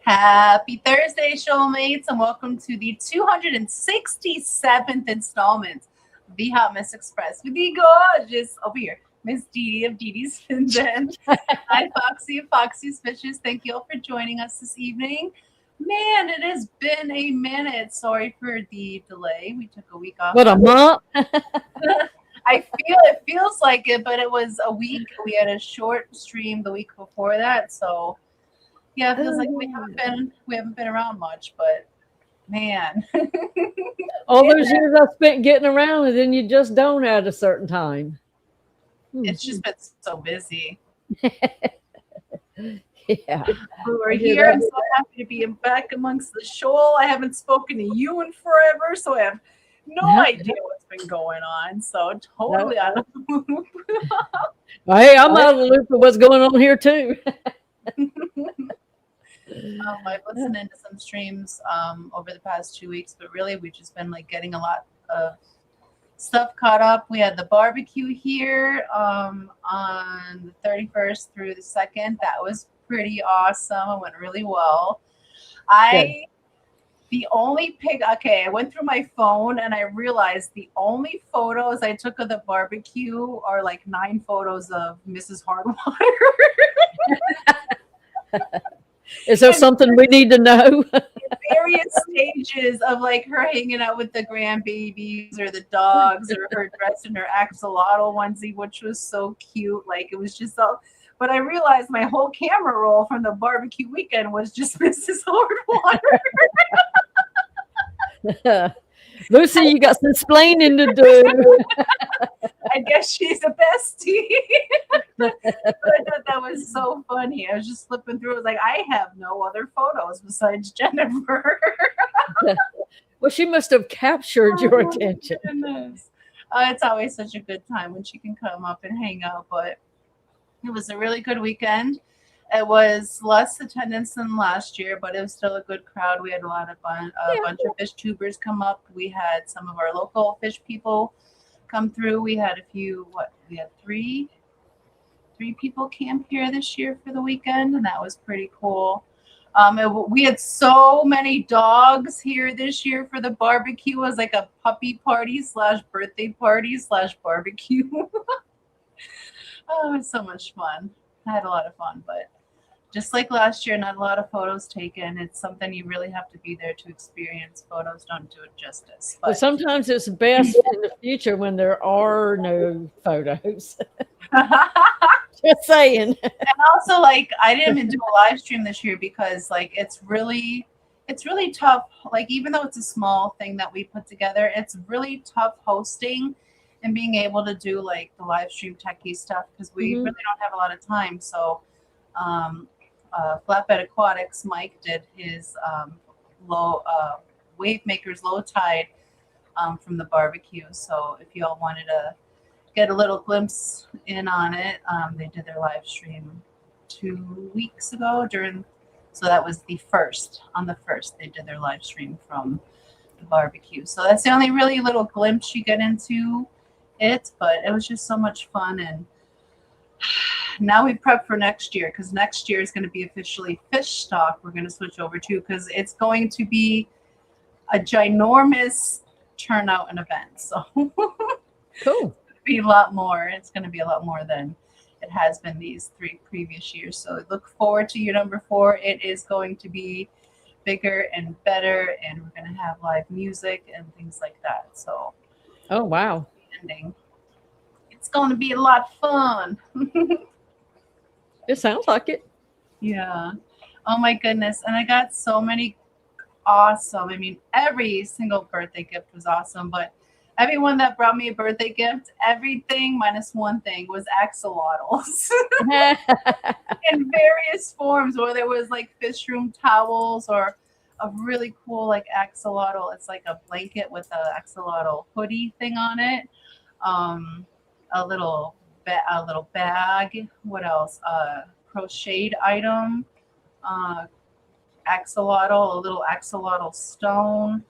Happy Thursday, shoalmates, and welcome to the 267th installment of the Hot Mess Express with the gorgeous, over here, Miss Didi of Didi's Finzen. Hi, Foxy of Foxy's Fishes. Thank you all for joining us this evening. Man, it has been a minute. Sorry for the delay. We took a week off. What, a month? It feels like it, but it was a week. We had a short stream the week before that, so yeah, it feels like we haven't been around much, but man. All those years I spent getting around, and then you just don't at a certain time. It's just been so busy. Yeah. We're here. I'm so happy to be back amongst the shoal. I haven't spoken to you in forever, so I have no idea what's been going on. So totally out of the loop. Hey, I'm out of the loop of what's going on here too. I've listened into some streams over the past 2 weeks, but really we've just been like getting a lot of stuff caught up. We had the barbecue here on the 31st through the 2nd. That was pretty awesome. It went really well. I went through my phone and I realized the only photos I took of the barbecue are like 9 photos of Mrs. Hardwater. Is there something we need to know? Various stages of like her hanging out with the grandbabies or the dogs, or her dressed in her axolotl onesie, which was so cute. Like it was just so. But I realized my whole camera roll from the barbecue weekend was just Mrs. Hardwater. Lucy, you got some explaining to do. I guess she's a bestie. But I thought that was so funny. I was just flipping through. I was like, I have no other photos besides Jennifer. Well, she must have captured your attention. It's always such a good time when she can come up and hang out. But it was a really good weekend. It was less attendance than last year, but it was still a good crowd. We had a bunch of fish tubers come up. We had some of our local fish people come through. We had three people camp here this year for the weekend, and that was pretty cool. We had so many dogs here this year for the barbecue. It was like a puppy party / birthday party / barbecue. Oh, it was so much fun. I had a lot of fun, but just like last year, not a lot of photos taken. It's something you really have to be there to experience. Photos don't do it justice. But sometimes it's best in the future when there are no photos. Just saying. And also, like, I didn't even do a live stream this year because, like, it's really tough. Like, even though it's a small thing that we put together, it's really tough hosting and being able to do like the live stream techie stuff because we really don't have a lot of time. So, Flatbed Aquatics, Mike did his Wave Makers Low Tide from the barbecue. So if you all wanted to get a little glimpse in on it, they did their live stream 2 weeks ago so that was the first. On the 1st, they did their live stream from the barbecue. So that's the only really little glimpse you get into it, but it was just so much fun. And now we prep for next year because next year is going to be officially fish stock. We're going to switch over to because it's going to be a ginormous turnout and event. So Cool. Be a lot more. It's going to be a lot more than it has been these 3 previous years. So look forward to year number 4. It is going to be bigger and better, and we're going to have live music and things like that. So, oh wow, it's going to be a lot of fun. It sounds like it. Yeah. Oh my goodness. And I got so many awesome. I mean, every single birthday gift was awesome, but everyone that brought me a birthday gift, everything minus one thing was axolotls in various forms, whether it was like fish room towels or a really cool like axolotl. It's like a blanket with a axolotl hoodie thing on it. A little bag. What else? Crocheted item. Axolotl, a little axolotl stone.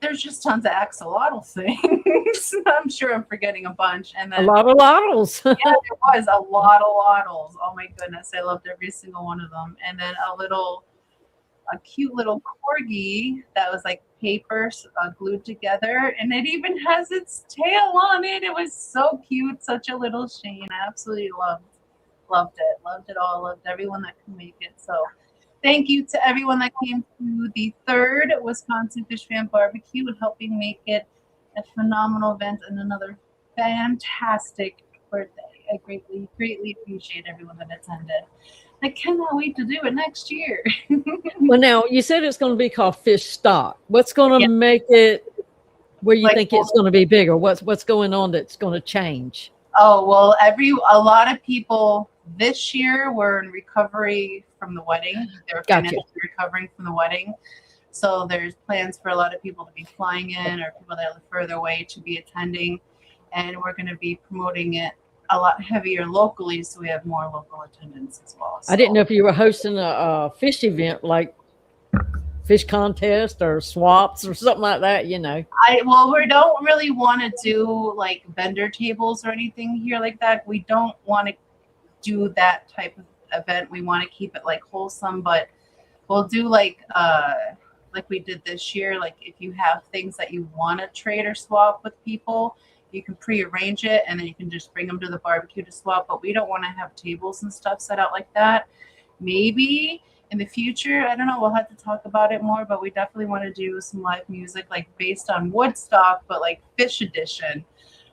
There's just tons of axolotl things. I'm sure I'm forgetting a bunch. And then a lot of lottles. Yeah, there was a lot of lottles. Oh my goodness, I loved every single one of them. And then a little a cute little corgi that was like paper glued together, and it even has its tail on it. It was so cute, such a little Shane. I absolutely loved it all, loved everyone that could make it. So thank you to everyone that came to the third Wisconsin Fish Fan Barbecue and helping make it a phenomenal event and another fantastic birthday. I greatly appreciate everyone that attended. I cannot wait to do it next year. Well, now you said it's going to be called Fish Stock. What's going to make it where you think it's going to be bigger? What's going on that's going to change? Oh, well, a lot of people this year were in recovery from the wedding. They were financially recovering from the wedding. So there's plans for a lot of people to be flying in or people that live further away to be attending. And we're going to be promoting it a lot heavier locally, so we have more local attendance as well. So, I didn't know if you were hosting a fish event like fish contest or swaps or something like that, you know. Well, we don't really want to do like vendor tables or anything here like that. We don't want to do that type of event. We want to keep it like wholesome, but we'll do like we did this year. Like if you have things that you want to trade or swap with people, you can pre-arrange it and then you can just bring them to the barbecue to swap. But we don't want to have tables and stuff set out like that. Maybe in the future, I don't know, we'll have to talk about it more, but we definitely want to do some live music like based on Woodstock, but like Fish Edition.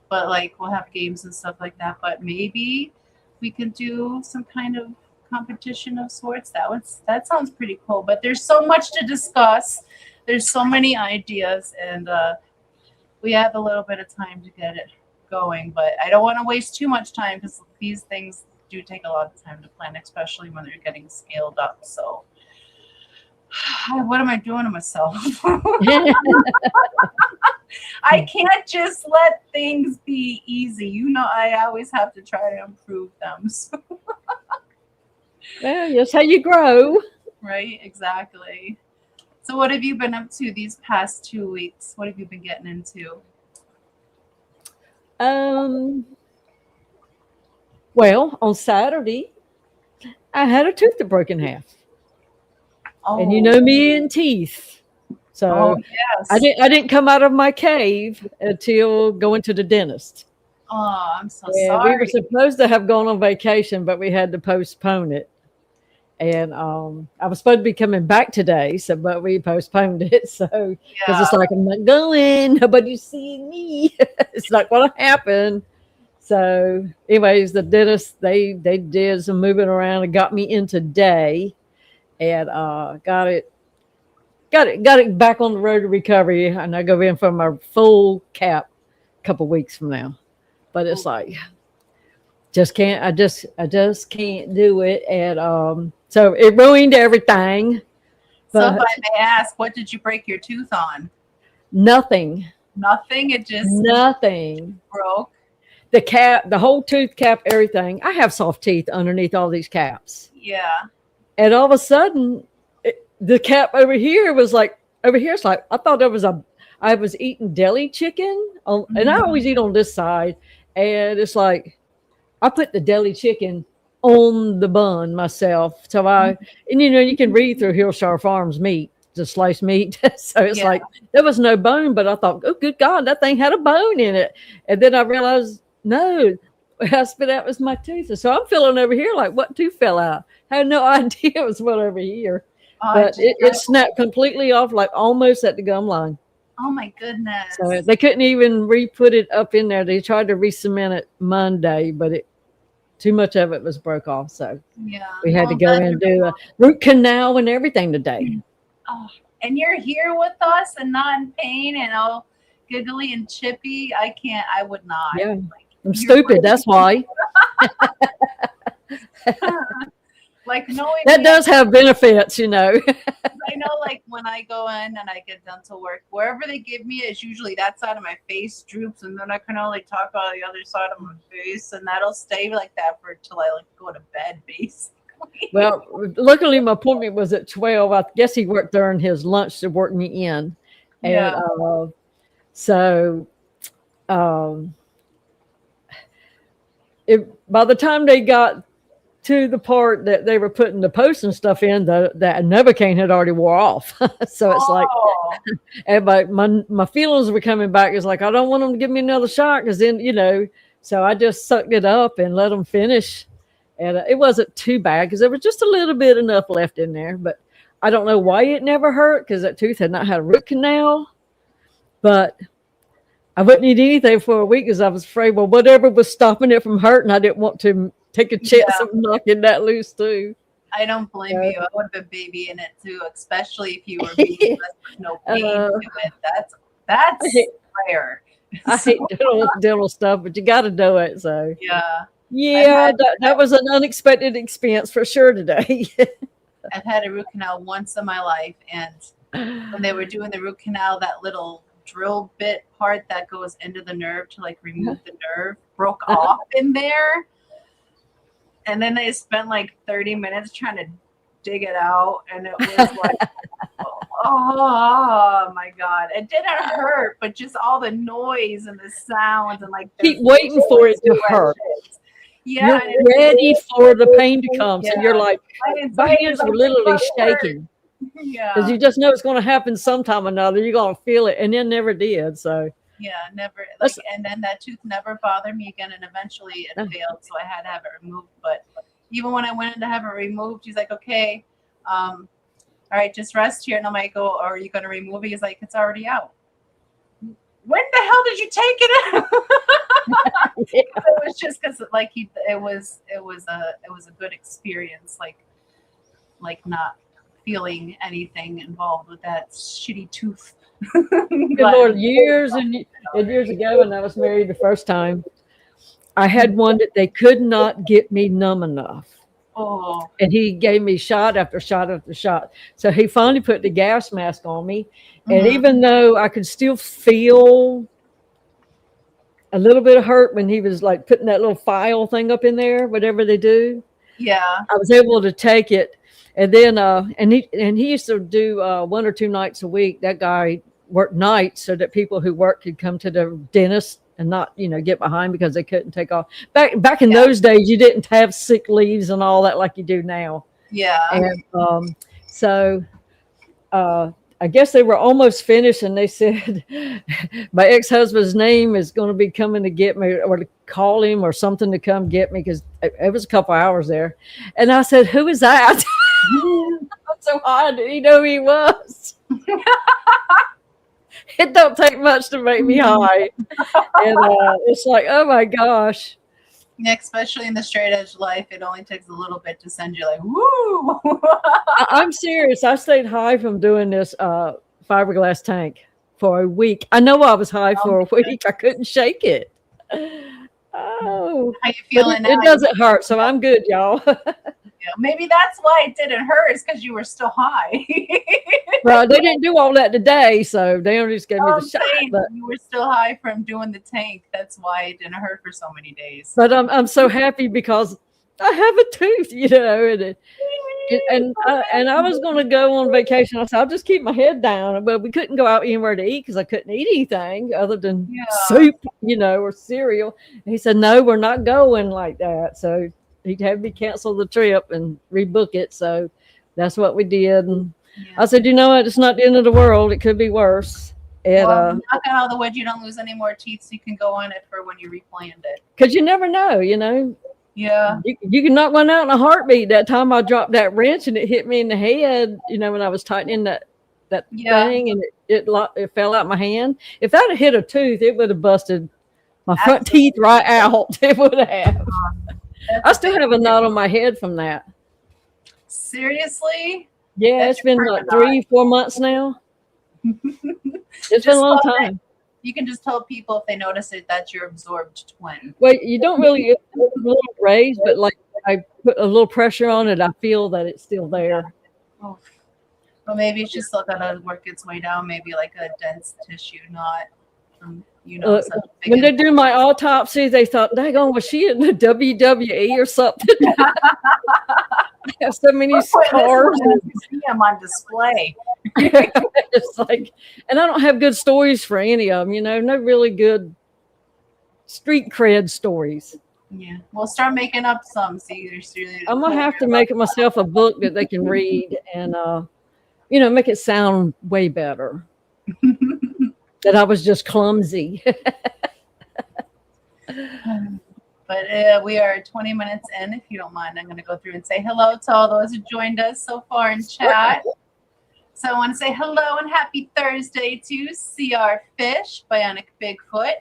But like we'll have games and stuff like that. But maybe we could do some kind of competition of sorts. That sounds pretty cool. But there's so much to discuss. There's so many ideas, and we have a little bit of time to get it going. But I don't want to waste too much time because these things do take a lot of time to plan, especially when they're getting scaled up. So what am I doing to myself? I can't just let things be easy. You know, I always have to try to improve them. So. Well, that's how you grow. Right, exactly. So what have you been up to these past 2 weeks? What have you been getting into? Well, on Saturday, I had a tooth that broke in half. Oh. And you know me and teeth. So yes. I didn't come out of my cave until going to the dentist. Oh, I'm so sorry. We were supposed to have gone on vacation, but we had to postpone it. And I was supposed to be coming back today, but we postponed it. So because it's like, I'm not going, nobody's seeing me. It's not going to happen. So anyways, the dentist, they did some moving around and got me in today, and got it back on the road to recovery. And I go in for my full cap a couple weeks from now. But it's like, I just can't do it. And so it ruined everything. So if I may ask, what did you break your tooth on? Nothing. Nothing? It just nothing broke? The cap, the whole tooth cap, everything. I have soft teeth underneath all these caps. Yeah. And all of a sudden, the cap over here was like, it's like, I thought I was eating deli chicken. And I always eat on this side. And it's like, I put the deli chicken on the bun myself. So and you know, you can read through Hillshire Farms meat, the sliced meat. So it's like, there was no bone, but I thought, oh, good God, that thing had a bone in it. And then I realized, no, what I spit out was my tooth. And so I'm feeling over here like, what tooth fell out? I had no idea it was one over here. Oh, but it snapped completely off, like almost at the gum line. Oh my goodness. So they couldn't even re-put it up in there. They tried to re-cement it Monday, but too much of it was broke off. So we had to go in and do a root canal and everything today. Oh, and you're here with us and not in pain and all giggly and chippy. I would not. Yeah. I'm stupid. That's why. Like knowing that does have benefits, you know. I know, like when I go in and I get dental work, wherever they give me is usually that side of my face droops, and then I can only talk on the other side of my face, and that'll stay like that till I like go to bed, basically. Well, luckily my appointment was at 12. I guess he worked during his lunch to work me in, and by the time they got to the part that they were putting the posts and stuff in, that Novocaine had already wore off. So it's like, Oh, and my feelings were coming back. It's like, I don't want them to give me another shot, because then, so I just sucked it up and let them finish. And it wasn't too bad because there was just a little bit enough left in there. But I don't know why it never hurt, because that tooth had not had a root canal. But I wouldn't eat anything for a week because I was afraid, well, whatever was stopping it from hurting, I didn't want to take a chance of knocking that loose too. I don't blame you. I would have been babying it too, especially if you were being blessed with no pain to it. That's rare. I hate dental stuff, but you got to do it. So yeah, that was an unexpected experience for sure today. I've had a root canal once in my life, and when they were doing the root canal, that little drill bit part that goes into the nerve to like remove the nerve broke off in there. And then they spent like 30 minutes trying to dig it out. And it was like, oh my God. It didn't hurt, but just all the noise and the sounds and like keep waiting for it to hurt. Yeah. You're ready for the pain to come. So you're like, my hands were literally shaking. Yeah. Because you just know it's going to happen sometime or another. You're going to feel it. And it never did. So. Yeah, never. Like, and then that tooth never bothered me again, and eventually it failed, so I had to have it removed. But even when I went in to have it removed, he's like, "Okay, all right, just rest here." And I'm like, "Oh, are you going to remove it?" He's like, "It's already out." When the hell did you take it out? It was just because, like, it was a good experience, like not feeling anything involved with that shitty tooth. Good Lord, years and years ago, when I was married the first time, I had one that they could not get me numb enough. Oh. And he gave me shot after shot after shot. So he finally put the gas mask on me. And even though I could still feel a little bit of hurt when he was like putting that little file thing up in there, whatever they do. Yeah. I was able to take it. And then, and he used to do 1 or 2 nights a week. That guy worked nights so that people who work could come to the dentist and not, get behind because they couldn't take off. Back in those days, you didn't have sick leaves and all that like you do now. Yeah. And so I guess they were almost finished, and they said my ex-husband's name is going to be coming to get me, or to call him or something to come get me, because it was a couple hours there. And I said, "Who is that?" So hard. Did he know who he was? It don't take much to make me high. And it's like, oh my gosh. Yeah, especially in the straight edge life, it only takes a little bit to send you like, woo. I'm serious. I stayed high from doing this fiberglass tank for a week. I know I was high for a week. I couldn't shake it. Oh, how you feeling now? It doesn't hurt, so I'm good, y'all. Yeah, maybe that's why it didn't hurt, is because you were still high. Well, they didn't do all that today, so they only just gave me the shot. But you were still high from doing the tank. That's why it didn't hurt for so many days. But I'm so happy because I have a tooth, and I was going to go on vacation. I said, I'll just keep my head down. But we couldn't go out anywhere to eat because I couldn't eat anything other than soup, or cereal. And he said, no, we're not going like that. So he'd have me cancel the trip and rebook it. So that's what we did. And I said, you know what? It's not the end of the world. It could be worse. And knock on all the wood, you don't lose any more teeth, so you can go on it for when you replanned it. Because you never know, Yeah. You can knock one out in a heartbeat. That time I dropped that wrench and it hit me in the head, when I was tightening that thing, and it fell out my hand. If that had hit a tooth, it would have busted my front teeth right out. It would have. I still have a knot on my head from that. Seriously? Yeah, it's been like 3-4 months now. It's been a long time. You can just tell people if they notice it that you're absorbed twin. Well, you don't really get a little raised, but like I put a little pressure on it, I feel that it's still there. Oh. Well, maybe it's just still gotta work its way down. Maybe like a dense tissue knot. When they do my autopsy, they thought, "Daggone, was she in the WWE or something?" I have so many scars. See them on display. It's like, and I don't have good stories for any of them. No really good street cred stories. Yeah, we'll start making up some. See, there's really I'm gonna have to make it myself a book that they can read and make it sound way better. That I was just clumsy. But we are 20 minutes in. If you don't mind, I'm going to go through and say hello to all those who joined us so far in chat. So I want to say hello and happy Thursday to CR Fish, Bionic Bigfoot,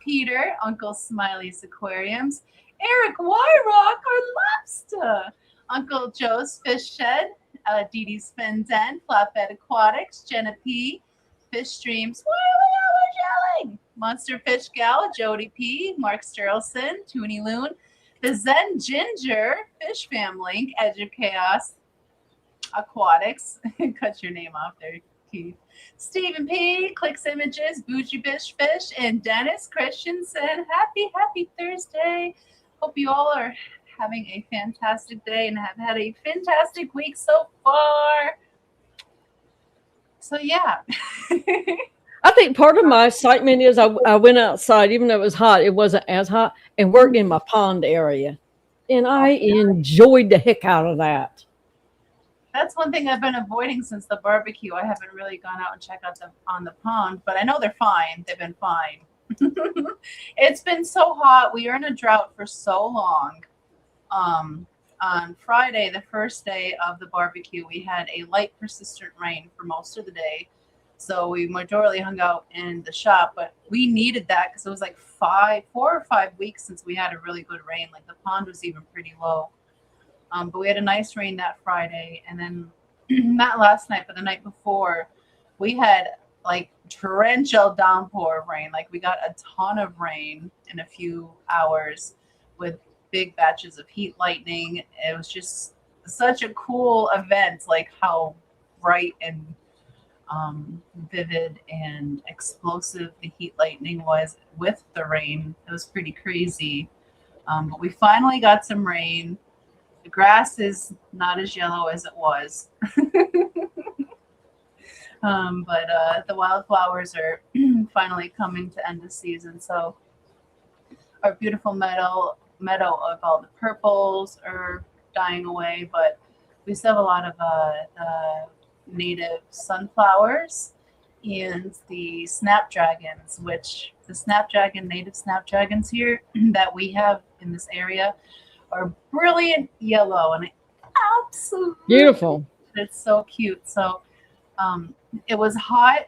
Peter, Uncle Smiley's Aquariums, Eric Wyrock, our lobster, Uncle Joe's Fish Shed, Dee Dee's Fin Den, Flatbed Aquatics, Jenna P, Fish Streams, yelling, Monster Fish Gal, Jody P, Mark Sterlson, Toonie Loon, the Zen Ginger, Fish Fam Link, Edge of Chaos, Aquatics, cut your name off there, Keith, Stephen P, Clicks Images, Bougie Bish Fish, and Dennis Christensen. Happy Thursday. Hope you all are having a fantastic day and have had a fantastic week so far. So yeah. I think part of my excitement is I went outside, even though it was hot, it wasn't as hot, and worked in my pond area. And I enjoyed the heck out of that. That's one thing I've been avoiding since the barbecue. I haven't really gone out and checked out on the pond, but I know they're fine. They've been fine. It's been so hot. We are in a drought for so long. On Friday, the first day of the barbecue, we had a light persistent rain for most of the day. So we majorly hung out in the shop, but we needed that because it was like 4 or 5 weeks since we had a really good rain. Like the pond was even pretty low. But we had a nice rain that Friday. And then not last night, but the night before, we had like torrential downpour of rain. Like we got a ton of rain in a few hours with big batches of heat lightning. It was just such a cool event, like how bright and vivid and explosive the heat lightning was with the rain. It was pretty crazy. But we finally got some rain. The grass is not as yellow as it was. But the wildflowers are finally coming to end the season. So our beautiful meadow of all the purples are dying away, but we still have a lot of native sunflowers and the snapdragons, which the native snapdragons here that we have in this area are brilliant yellow and absolutely beautiful. It's so cute. So it was hot.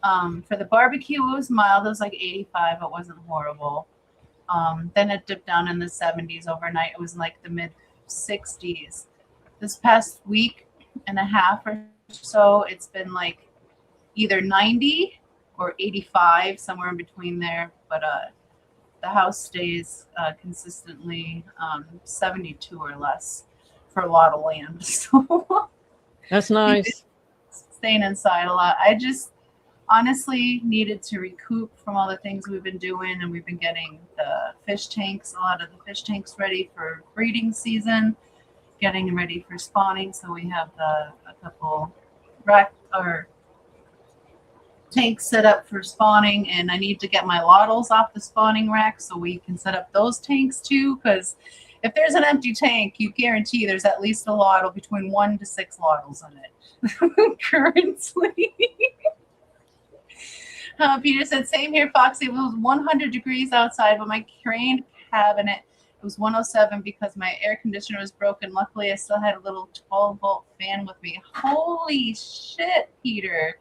For the barbecue, it was mild. It was like 85. It wasn't horrible. Then it dipped down in the 70s overnight. It was like the mid 60s. This past week and a half or so, it's been like either 90 or 85, somewhere in between there. But the house stays consistently 72 or less for a lot of land. So that's nice. Staying inside a lot. I just honestly needed to recoup from all the things we've been doing, and we've been getting a lot of the fish tanks ready for breeding season, getting ready for spawning. So we have a couple tanks set up for spawning, and I need to get my lottles off the spawning rack so we can set up those tanks too, because if there's an empty tank, you guarantee there's at least a lottle, between 1 to 6 lottles in it currently. Peter said, same here, Foxy. It was 100 degrees outside, but my crane cabinet, it was 107 because my air conditioner was broken. Luckily, I still had a little 12-volt fan with me. Holy shit, Peter.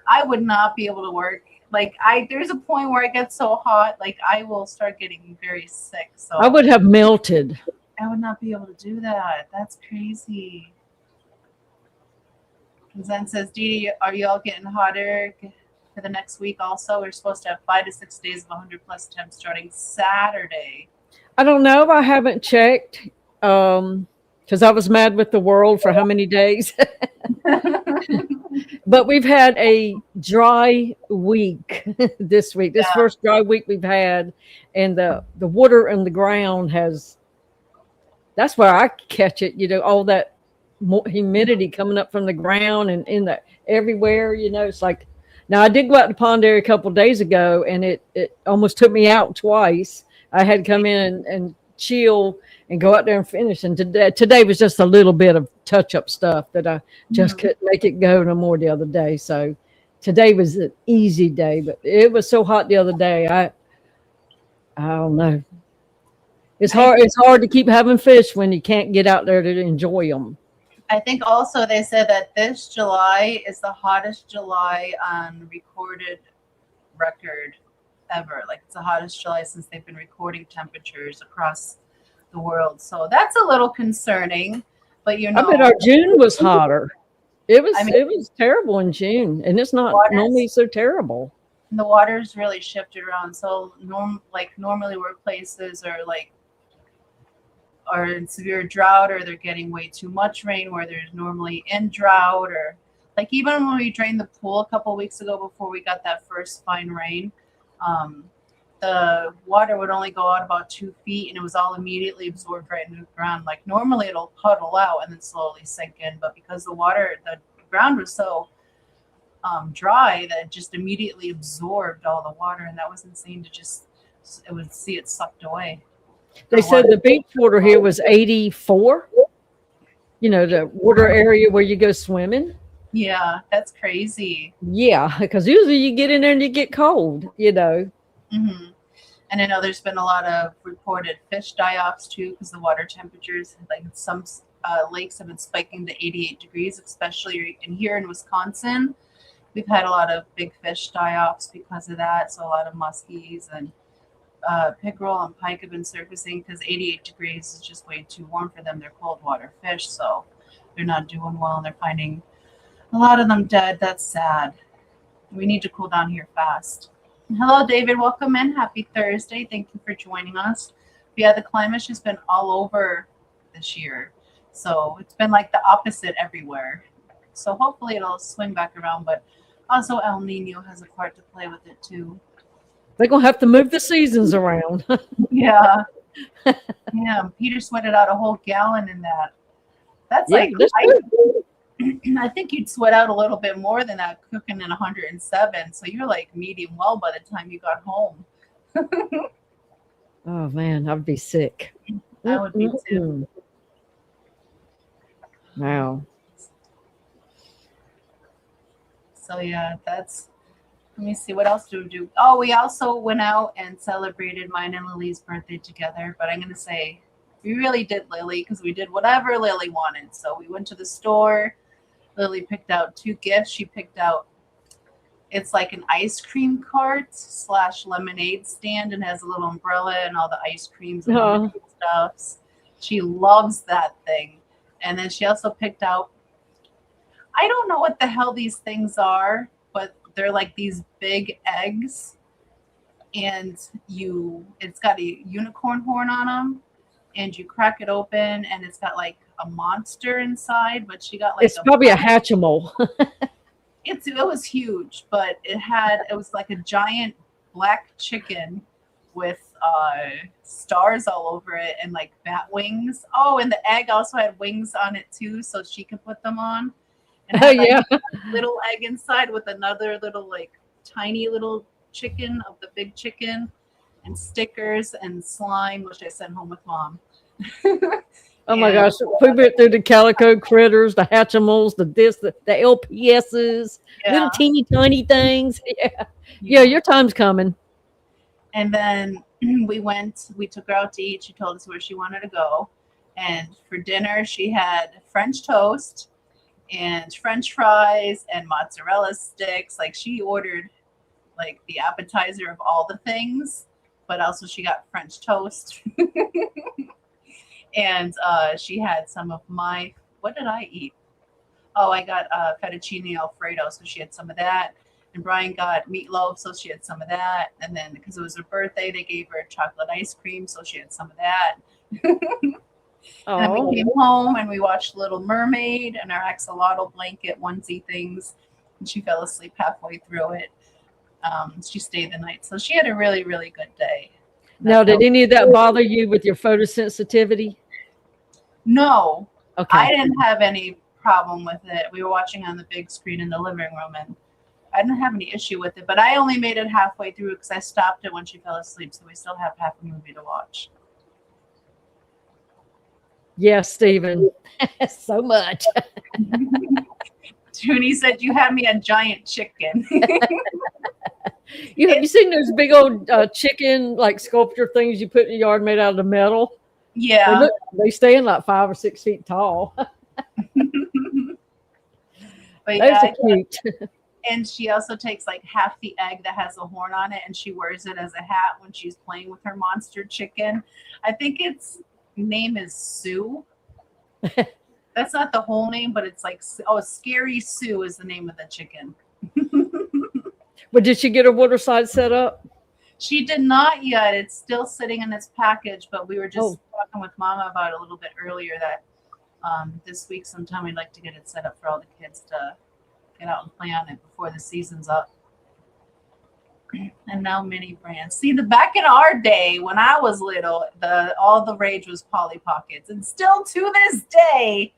I would not be able to work. Like, there's a point where it gets so hot, like, I will start getting very sick. So I would have melted. I would not be able to do that. That's crazy. And Zen says, Dee, are you all getting hotter for the next week also? We're supposed to have 5 to 6 days of 100 plus temps starting Saturday. I don't know. I haven't checked because I was mad with the world for how many days. But we've had a dry week this week. This first dry week we've had, and the water in the ground that's where I catch it, all that humidity coming up from the ground and in the everywhere, it's like, now I did go out to the pond area a couple of days ago, and it almost took me out twice I had come in and chill and go out there and finish. And today was just a little bit of touch up stuff that I just couldn't make it go no more the other day. So today was an easy day, but it was so hot the other day. I don't know. It's hard. It's hard to keep having fish when you can't get out there to enjoy them. I think also they said that this July is the hottest July on recorded record ever. Like it's the hottest July since they've been recording temperatures across the world. So that's a little concerning. But I bet our June was hotter. It was terrible in June, and it's not normally so terrible. The water's really shifted around. So normally workplaces are in severe drought, or they're getting way too much rain where there's normally in drought, or like even when we drained the pool a couple of weeks ago before we got that first fine rain, the water would only go out about 2 feet and it was all immediately absorbed right into the ground. Like normally it'll puddle out and then slowly sink in, but because the ground was so dry that it just immediately absorbed all the water, and that was insane it would see it sucked away. They said the beach water here was 84. You know, the water area where you go swimming. Yeah, that's crazy. Yeah, because usually you get in there and you get cold, you know. Mm-hmm. And I know there's been a lot of reported fish die-offs too, because the water temperatures, like some lakes have been spiking to 88 degrees, especially here in Wisconsin. We've had a lot of big fish die-offs because of that. So a lot of muskies and pickerel and pike have been surfacing because 88 degrees is just way too warm for them. They're cold water fish, so they're not doing well, and they're finding a lot of them dead. That's sad. We need to cool down here fast. Hello, David. Welcome in. Happy Thursday. Thank you for joining us. Yeah, the climate's just been all over this year, so it's been like the opposite everywhere. So hopefully it'll swing back around, but also El Nino has a part to play with it too. They're going to have to move the seasons around. Yeah. Yeah. Peter sweated out a whole gallon in that. That's I think you'd sweat out a little bit more than that cooking in 107. So you're like medium well by the time you got home. Oh, man, I'd be sick. I would be too. Wow. So, yeah, let me see, what else do we do? Oh, we also went out and celebrated mine and Lily's birthday together. But I'm going to say we really did Lily because we did whatever Lily wanted. So we went to the store. Lily picked out 2 gifts. She picked out, it's like an ice cream cart / lemonade stand, and has a little umbrella and all the ice creams and lemonade stuffs. She loves that thing. And then she also picked out, I don't know what the hell these things are, but they're like these big eggs, and it's got a unicorn horn on them, and you crack it open and it's got like a monster inside, but she got like it's probably a Hatchimal. It was huge, but it was like a giant black chicken with stars all over it and like bat wings. Oh, and the egg also had wings on it too, so she could put them on. And it had, like, a little egg inside with another little like tiny little chicken of the big chicken, and stickers and slime, which I sent home with Mom. Oh my gosh, we went through the calico critters, the Hatchimals, the LPSs, little teeny tiny things. Yeah, your time's coming. And then we took her out to eat. She told us where she wanted to go. And for dinner, she had French toast and French fries and mozzarella sticks. Like, she ordered like the appetizer of all the things, but also she got French toast. And she had some of what did I eat? Oh, I got fettuccine Alfredo, so she had some of that. And Brian got meatloaf, so she had some of that. And then because it was her birthday, they gave her chocolate ice cream, so she had some of that. And then we came home and we watched Little Mermaid and our axolotl blanket onesie things. And she fell asleep halfway through it. She stayed the night. So she had a really, really good day. Now, did any of that bother you with your photosensitivity? No. Okay. I didn't have any problem with it. We were watching on the big screen in the living room, and I didn't have any issue with it, but I only made it halfway through because I stopped it when she fell asleep, so we still have half a movie to watch. Yes, Stephen. So much. Toonie said, you had me a giant chicken. You seen those big old chicken like sculpture things you put in the yard made out of metal? Yeah. They stand like 5 or 6 feet tall. But Those are cute. And she also takes like half the egg that has a horn on it and she wears it as a hat when she's playing with her monster chicken. I think its name is Sue. That's not the whole name, but it's like, Scary Sue is the name of the chicken. But did she get her water slide set up? She did not yet. It's still sitting in its package, but we were just talking with Mama about it a little bit earlier that this week sometime we'd like to get it set up for all the kids to get out and play on it before the season's up. And now mini brands. See, back in our day when I was little, all the rage was Polly Pockets, and still to this day,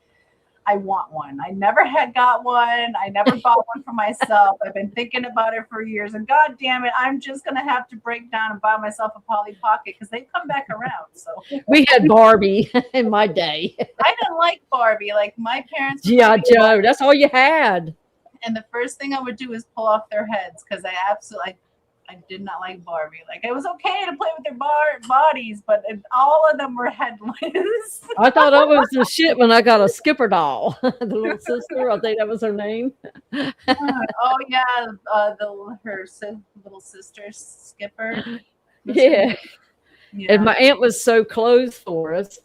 I want one. I never got one. I never bought one for myself. I've been thinking about it for years, and God damn it, I'm just gonna have to break down and buy myself a Polly Pocket because they come back around. So we had Barbie in my day. I didn't like Barbie. Like my parents, G.I. Joe. That's all you had. And the first thing I would do is pull off their heads because I did not like Barbie. Like it was okay to play with their bodies, but all of them were headless. I thought I was the shit when I got a Skipper doll. The little sister, I think that was her name. Oh yeah, her little sister Skipper. Yeah. And my aunt was so clothes for us.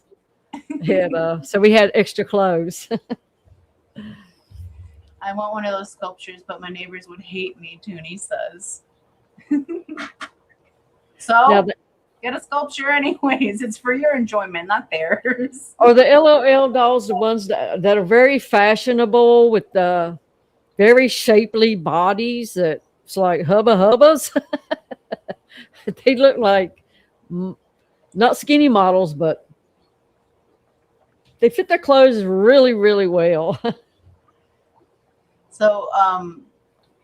And, so we had extra clothes. I want one of those sculptures, but my neighbors would hate me, Toonie says. So get a sculpture anyways. It's for your enjoyment, not theirs. Or the LOL dolls, the ones that are very fashionable with the very shapely bodies that's like hubba hubbas. They look like not skinny models, but they fit their clothes really, really well. So,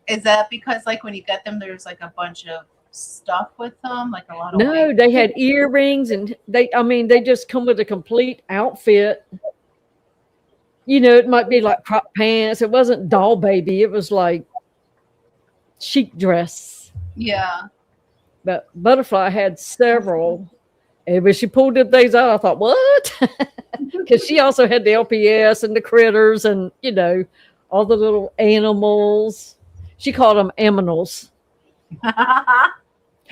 is that because like when you get them, there's like a bunch of stuff with them, like a lot of No, they had earrings and they just come with a complete outfit. You know, it might be like crop pants. It wasn't doll baby. It was like chic dress. Yeah. But Butterfly had several. And when she pulled the things out, I thought, what? Because she also had the LPS and the critters and, you know, all the little animals. She called them aminals. I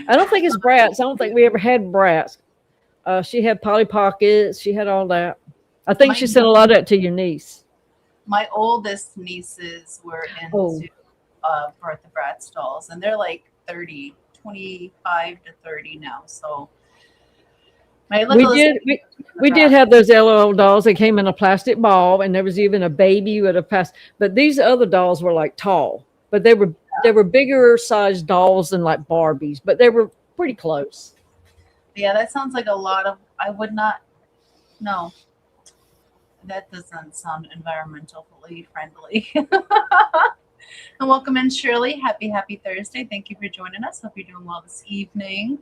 don't think it's brats. I don't think we ever had brats. She had Polly Pockets. She had all that. I think she sent a lot of that to your niece. My oldest nieces were into Bertha Bratz dolls, and they're like 25 to 30 now. So we did have those LOL dolls. They came in a plastic ball, and there was even a baby with a plastic. But these other dolls were like tall, but they were bigger sized dolls than like Barbies, but they were pretty close. Yeah, that sounds like a lot of. I would not. No, that doesn't sound environmentally friendly. And welcome in, Shirley. Happy Thursday. Thank you for joining us. Hope you're doing well this evening.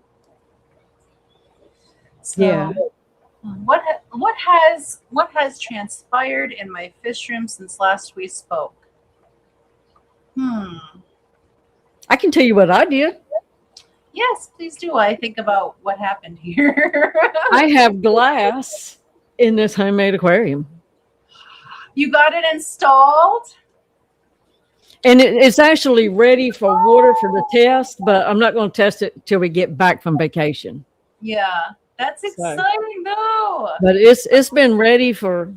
So, yeah. What has transpired in my fish room since last we spoke? I can tell you what I did. Yes, please do. I think about what happened here. I have glass in this homemade aquarium. You got it installed? And it's actually ready for water for the test, but I'm not going to test it till we get back from vacation. Yeah, that's exciting though. But it's been ready for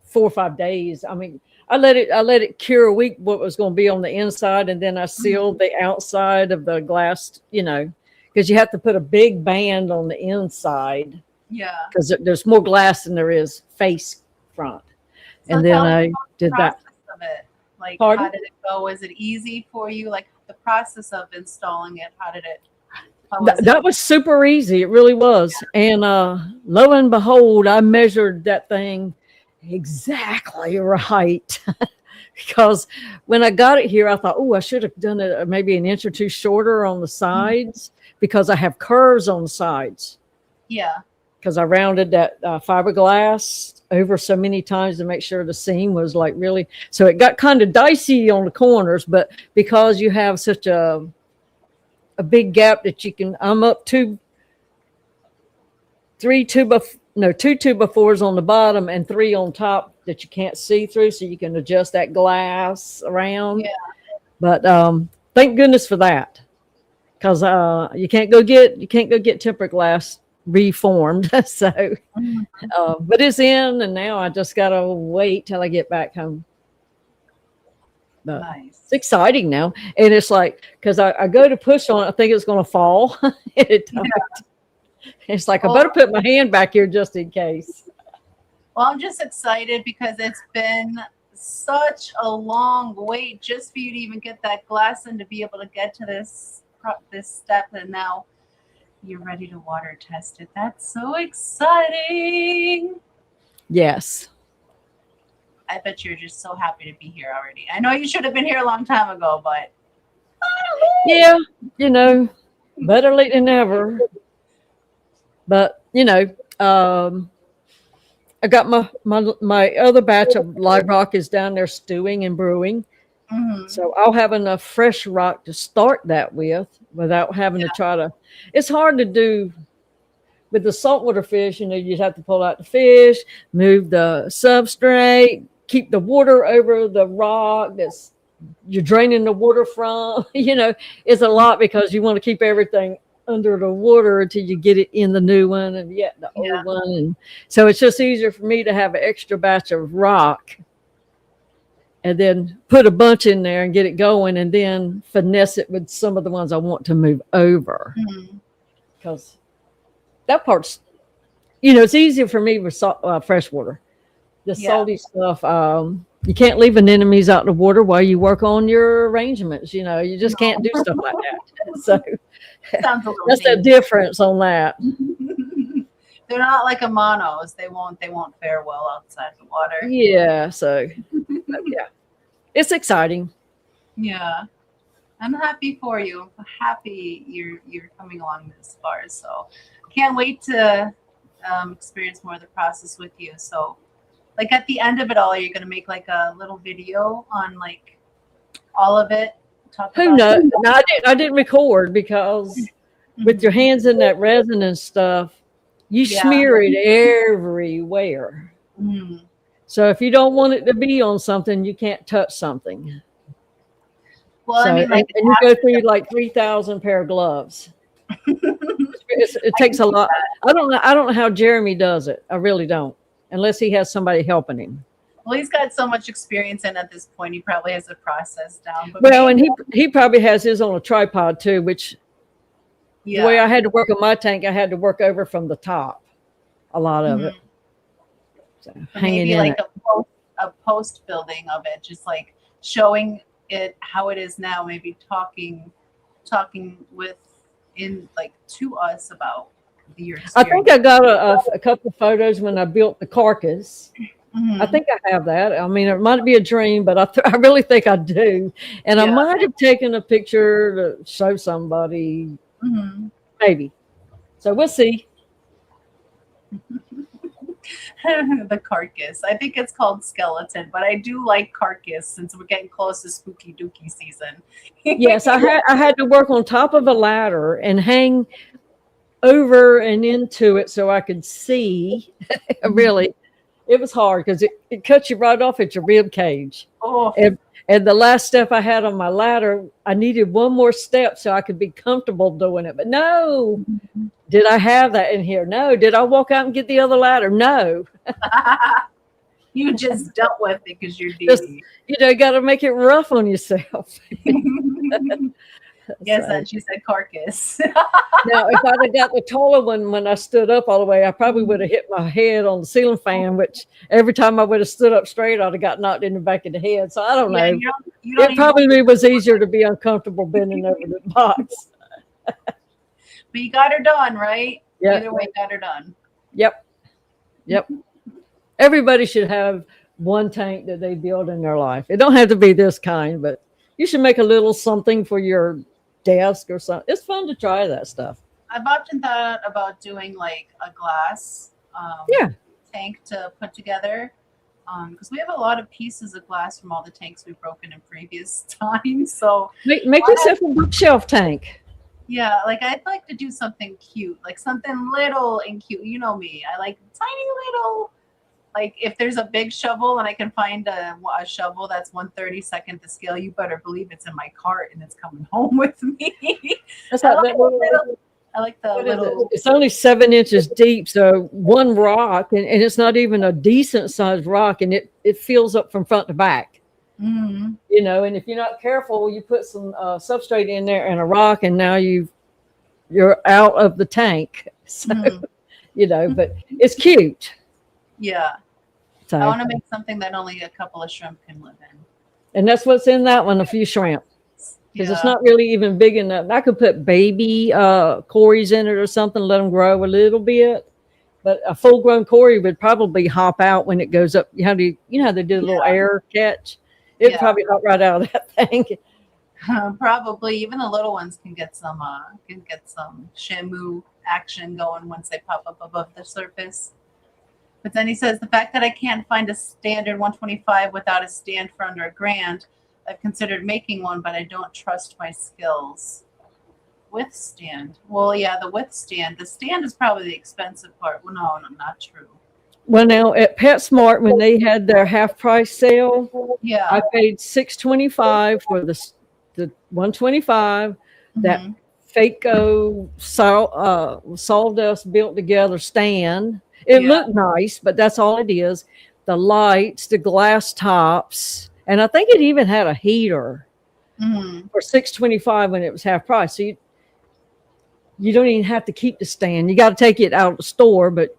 4 or 5 days. I mean, I let it cure a week what was going to be on the inside, and then I sealed the outside of the glass, you know, because you have to put a big band on the inside. Yeah. Because there's more glass than there is face front. So and then I did that. Of it. Like, Pardon? How did it go? Was it easy for you? Like the process of installing it, how did it? That was super easy. It really was. And lo and behold, I measured that thing exactly right. because when I got it here, I thought, oh, I should have done it maybe an inch or two shorter on the sides because I have curves on the sides. Yeah. Because I rounded that fiberglass over so many times to make sure the seam was like really, so it got kind of dicey on the corners, but because you have such a big gap that you can, I'm up to two 2x4s on the bottom and 3 on top that you can't see through, so you can adjust that glass around. Yeah. But thank goodness for that, because you can't go get tempered glass reformed. So but it's in, and now I just gotta wait till I get back home. But Nice. it's exciting now, and it's like, because I go to push on it, I think it's going to fall. It don't. It's like, I better put my hand back here just in case. Well, I'm just excited because it's been such a long wait just for you to even get that glass and to be able to get to this step, and now you're ready to water test it. That's so exciting. Yes. I bet you're just so happy to be here already. I know you should have been here a long time ago, but yeah, better late than never. But I got my other batch of live rock is down there stewing and brewing. Mm-hmm. So I'll have enough fresh rock to start that with without having to try to. It's hard to do with the saltwater fish. You'd have to pull out the fish, move the substrate, keep the water over the rock that's you're draining the water from. It's a lot because you want to keep everything under the water until you get it in the new one and the old one. And so it's just easier for me to have an extra batch of rock and then put a bunch in there and get it going, and then finesse it with some of the ones I want to move over. Because that part's, it's easier for me with fresh water. The salty stuff, you can't leave anemones out in the water while you work on your arrangements. You just can't do stuff like that. So that's the difference on that. They're not like Amanos. They won't fare well outside the water. Yeah. So yeah, it's exciting. Yeah. I'm happy for you. I'm happy you're coming along this far. So can't wait to experience more of the process with you. So like at the end of it all, are you going to make like a little video on like all of it? Who knows? No, I didn't record because with your hands in that resin and stuff, you smear it everywhere. So if you don't want it to be on something, you can't touch something. Well, so, and you go through like 3,000 pair of gloves. It takes a lot. I don't know how Jeremy does it. I really don't, unless he has somebody helping him. Well, he's got so much experience, and at this point, he probably has the process down. But and he probably has his on a tripod too, which the way I had to work on my tank, I had to work over from the top, a lot of it. So maybe like a post building of it, just like showing it how it is now, maybe talking to us about your experience. I think I got a couple of photos when I built the carcass. I think I have that. I mean, it might be a dream, but I really think I do. And I might have taken a picture to show somebody, maybe. So we'll see. The carcass. I think it's called skeleton, but I do like carcass since we're getting close to spooky dookie season. Yes, I had to work on top of a ladder and hang over and into it so I could see. Really, it was hard because it cuts you right off at your rib cage. Oh. And the last step I had on my ladder, I needed one more step so I could be comfortable doing it. But no, did I have that in here? No. Did I walk out and get the other ladder? No. You just dealt with it because you're Didi. Got to make it rough on yourself. Yes, and she said carcass. Now, if I'd have got the taller one when I stood up all the way, I probably would have hit my head on the ceiling fan, which every time I would have stood up straight, I'd have got knocked in the back of the head. So I don't know. It probably was easier to be uncomfortable bending over the box. But you got her done, right? Yeah. Either way, got her done. Yep. Everybody should have one tank that they build in their life. It don't have to be this kind, but you should make a little something for your desk or something. It's fun to try that stuff. I've often thought about doing like a glass Yeah. tank to put together because we have a lot of pieces of glass from all the tanks we've broken in previous times. So Make yourself a bookshelf tank. yeah, like I'd like to do something cute, like something little and cute. You know me, I like tiny little. Like if there's a big shovel and I can find a shovel that's 1/32 the scale, you better believe it's in my cart and it's coming home with me. That's I like like that the little, little, I like the what is it? little. It's only 7 inches deep, so one rock, and it's not even a decent sized rock, and it fills up from front to back. Mm, You know, and if you're not careful, you put some substrate in there and a rock, and now you're out of the tank. So you know, but it's cute. yeah, So, I want to make something that only a couple of shrimp can live in. and that's what's in that one, a few shrimp. Because it's not really even big enough. I could put baby cories in it or something, let them grow a little bit. But a full-grown cory would probably hop out when it goes up. You know how they do a little air catch? It'd probably hop right out of that thing. Probably even the little ones can get some shamu action going once they pop up above the surface. But then he says the fact that I can't find a standard 125 without a stand for under $1,000. I've considered making one, but I don't trust my skills. Withstand. Well, yeah, the withstand. The stand is probably the expensive part. Well, no, not true. Well, now at PetSmart, when they had their half price sale, Yeah. I paid $6.25 for the 125. That Faco sawdust built together stand. It looked nice, but that's all it is. The lights, the glass tops, and I think it even had a heater for $6.25 when it was half price. So you don't even have to keep the stand. You got to take it out of the store, but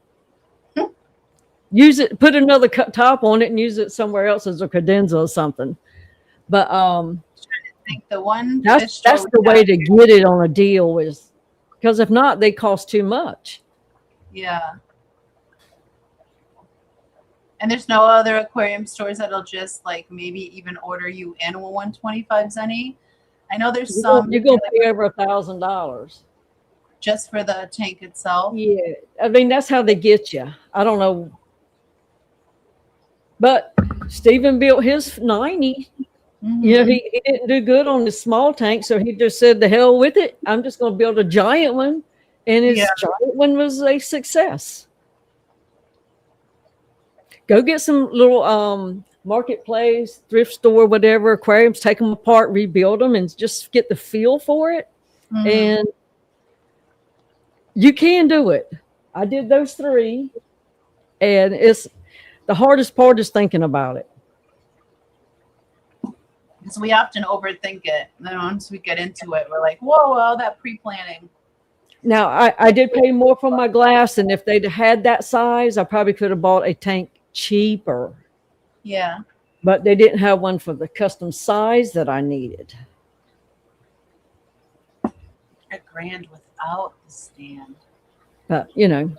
use it. Put another top on it and use it somewhere else as a credenza or something. But I think the one that's the way to get it on a deal is because if not, they cost too much. Yeah. And there's no other aquarium stores that'll just like maybe even order you in a 125 Zenny. I know there's some. You're gonna pay over $1,000 just for the tank itself. Yeah, I mean that's how they get you. I don't know, but Stephen built his 90. You know, he didn't do good on the small tank, so he just said, "The hell with it! I'm just going to build a giant one," and his giant one was a success. Go get some little marketplace, thrift store, whatever aquariums. Take them apart, rebuild them, and just get the feel for it. And you can do it. I did those 3, and it's the hardest part is thinking about it. Because we often overthink it. And then once we get into it, we're like, whoa, all that pre-planning. Now, I did pay more for my glass, and if they'd had that size, I probably could have bought a tank cheaper. Yeah. But they didn't have one for the custom size that I needed. $1,000 without the stand. But, you know.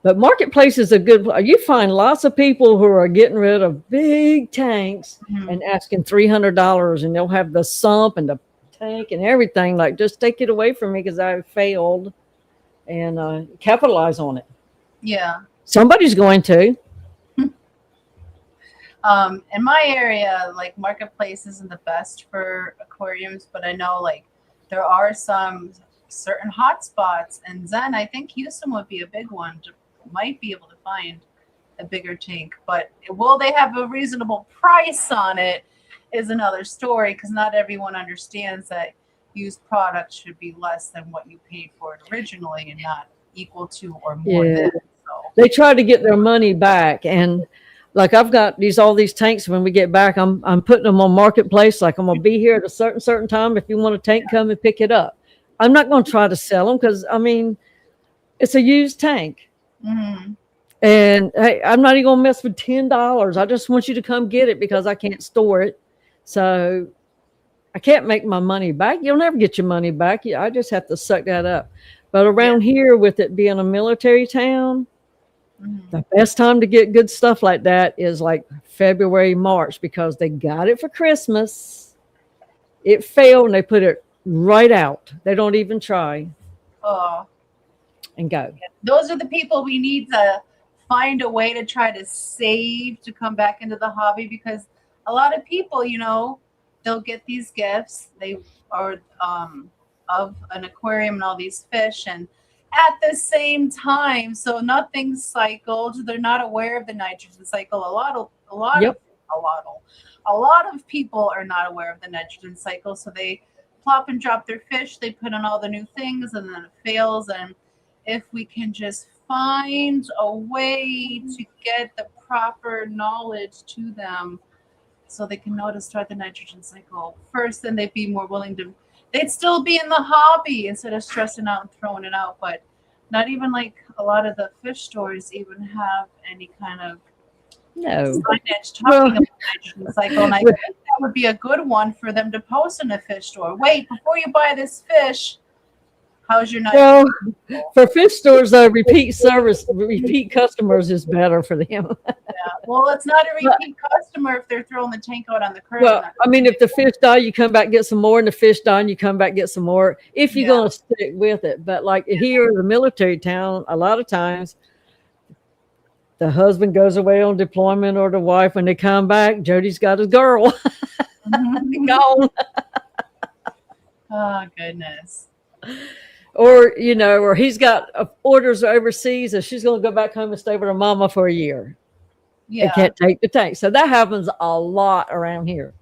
But marketplace is a good. You find lots of people who are getting rid of big tanks and asking $300, and they'll have the sump and the tank and everything. Like, just take it away from me because I failed, and capitalize on it. Yeah, somebody's going to. In my area, like marketplace isn't the best for aquariums, but I know like there are some certain hot spots, and Zen, I think Houston would be a big one to might be able to find a bigger tank, but will they have a reasonable price on it is another story, because not everyone understands that used products should be less than what you paid for it originally and not equal to or more than. So they try to get their money back, and like I've got all these tanks. When we get back, I'm putting them on marketplace. Like, I'm gonna be here at a certain time. If you want a tank, come and pick it up. I'm not gonna try to sell them because I mean it's a used tank. And hey, I'm not even gonna mess with $10. I just want you to come get it because I can't store it, so I can't make my money back. You'll never get your money back. I just have to suck that up. But around here, with it being a military town, Mhm. The best time to get good stuff like that is like February, March, because they got it for Christmas. It failed and they put it right out. They don't even try Oh, and go. those are the people we need to find a way to try to save to come back into the hobby, because a lot of people, they'll get these gifts. They are of an aquarium and all these fish, and at the same time, so nothing's cycled. They're not aware of the nitrogen cycle. Yep. A lot of people are not aware of the nitrogen cycle, so they plop and drop their fish. They put in all the new things, and then it fails. And if we can just find a way to get the proper knowledge to them so they can know to start the nitrogen cycle first, then they'd be more willing to, they'd still be in the hobby instead of stressing out and throwing it out. But not even like a lot of the fish stores even have any kind of No. signage talking about nitrogen cycle. And I think that would be a good one for them to post in a fish store. Wait, before you buy this fish, how's your nitrogen? Well, for fish stores, though, repeat customers is better for them. Well, it's not a repeat customer if they're throwing the tank out on the curb. Well, I mean, if the fish die, you come back get some more, and the fish die, and you come back get some more. If you're going to stick with it, but like here in the military town, a lot of times the husband goes away on deployment or the wife. When they come back, Jody's got his girl gone. Oh goodness. Or or he's got orders overseas, and she's going to go back home and stay with her mama for a year. Yeah. They can't take the tank. So that happens a lot around here.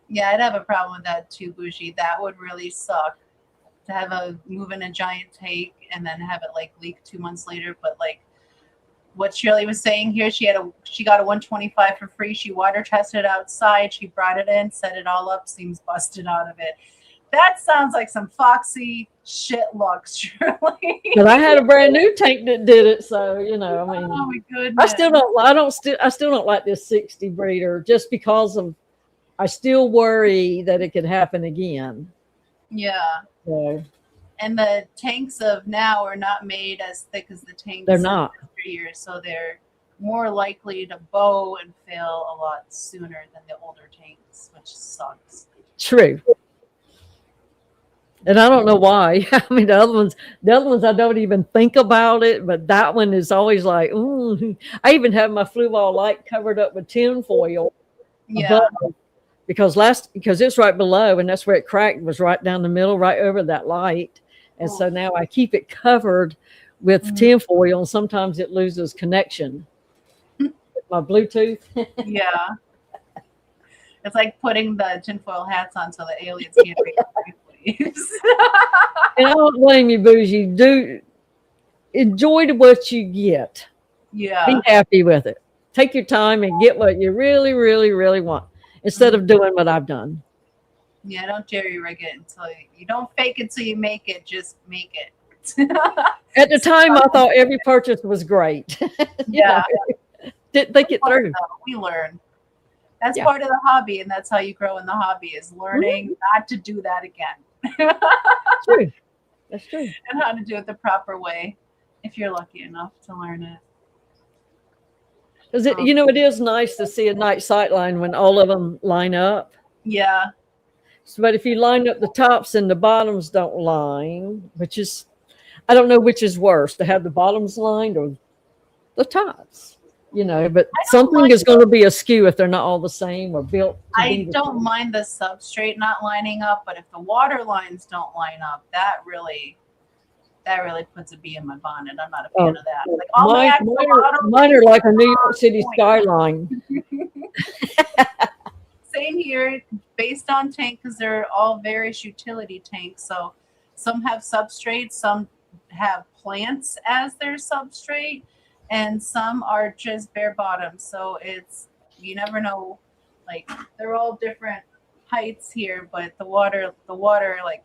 Yeah, I'd have a problem with that too, Bougie. That would really suck to have move in a giant tank and then have it like leak 2 months later. But like what Shirley was saying here, she got a 125 for free. She water tested it outside. She brought it in, set it all up, seems busted out of it. That sounds like some foxy shit luck, Shirley. But I had a brand new tank that did it, so I mean, oh my goodness. I still don't like this 60 breeder just because of I still worry that it could happen again. Yeah. So, and the tanks of now are not made as thick as the tanks they're not. Years, so they're more likely to bow and fail a lot sooner than the older tanks, which sucks. True. And I don't know why. I mean, the other ones, I don't even think about it, but that one is always like, ooh. I even have my flue ball light covered up with tin foil. Yeah. Because it's right below, and that's where it cracked, was right down the middle, right over that light. And so now I keep it covered with tin foil, and sometimes it loses connection with my Bluetooth. Yeah. It's like putting the tinfoil hats on so the aliens can't make And I don't blame you, Bougie. Do enjoy what you get. Yeah. Be happy with it. Take your time and get what you really, really, really want instead of doing what I've done. Yeah, don't jerry rig it until you don't fake it till you make it. Just make it. At the time, I thought every purchase was great. Yeah. Didn't think it through. We learn. That's part of the hobby, and that's how you grow in the hobby, is learning not to do that again. True. That's true. And how to do it the proper way if you're lucky enough to learn it. Because it is nice to see a nice sight line when all of them line up. Yeah. So, but if you line up the tops and the bottoms don't line, which is, I don't know which is worse, to have the bottoms lined or the tops. But something is going to be askew if they're not all the same or built. I don't mind the substrate not lining up, but if the water lines don't line up, that really puts a bee in my bonnet. I'm not a fan of that. Like mine are like a New York City skyline. Same here, based on tank, because they're all various utility tanks. So some have substrates, some have plants as their substrate, and some are just bare bottoms. So you never know, like they're all different heights here, but the water, like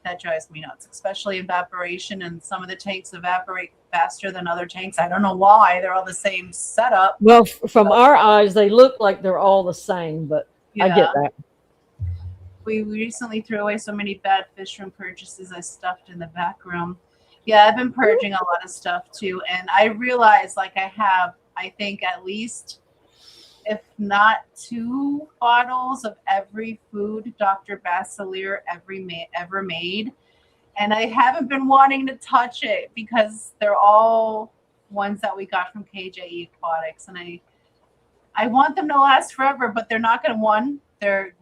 that drives me nuts, especially evaporation. And some of the tanks evaporate faster than other tanks. I don't know why. They're all the same setup. Well, from our eyes, they look like they're all the same, but I get that. We recently threw away so many bad fish room purchases I stuffed in the back room Yeah, I've been purging a lot of stuff too. And I realize like I think at least, if not 2 bottles of every food Dr. Basileer ever made. And I haven't been wanting to touch it because they're all ones that we got from KJE Aquatics. And I want them to last forever, but they're not going to, one, they're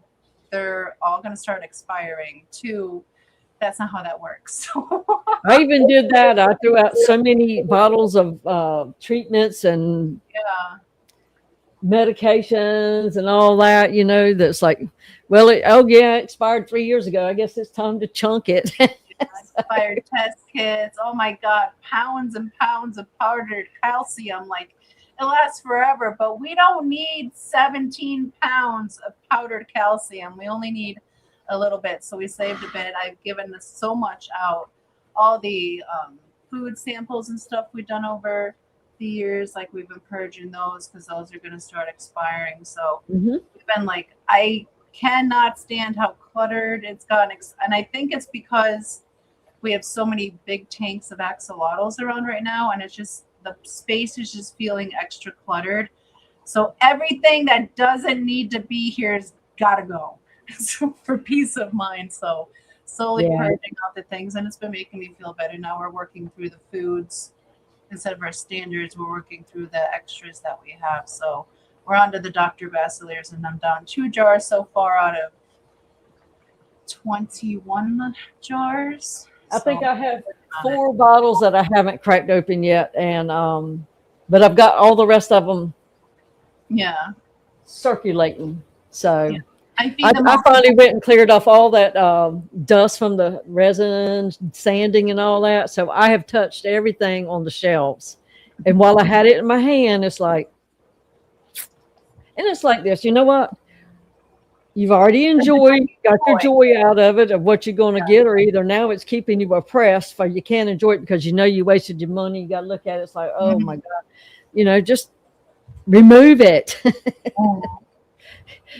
all going to start expiring. 2, that's not how that works. I even did that. I threw out so many bottles of treatments and Yeah. medications and all that, you know, that's like, well, it expired 3 years ago. I guess it's time to chunk it. Expired test kits. Oh my God, pounds and pounds of powdered calcium. Like, it lasts forever, but we don't need 17 pounds of powdered calcium. We only need a little bit, so we saved a bit. I've given this so much out. All the food samples and stuff we've done over the years, like we've been purging those because those are going to start expiring. So we've been like, I cannot stand how cluttered it's gotten, and I think it's because we have so many big tanks of axolotls around right now, and it's just, the space is just feeling extra cluttered. So everything that doesn't need to be here has got to go. So for peace of mind. So slowly purging out the things, and it's been making me feel better. Now we're working through the foods instead of our standards. We're working through the extras that we have. So we're on to the Dr. Basileers, and I'm down 2 jars so far out of 21 jars. I think I have 4 bottles that I haven't cracked open yet, and but I've got all the rest of them circulating. So I finally went and cleared off all that dust from the resin, sanding, and all that. So I have touched everything on the shelves. And while I had it in my hand, it's like this. You know what? You've already got your joy out of it, of what you're going to get, or either now it's keeping you oppressed, for you can't enjoy it because you know you wasted your money. You got to look at it. It's like, oh my God, you know, just remove it.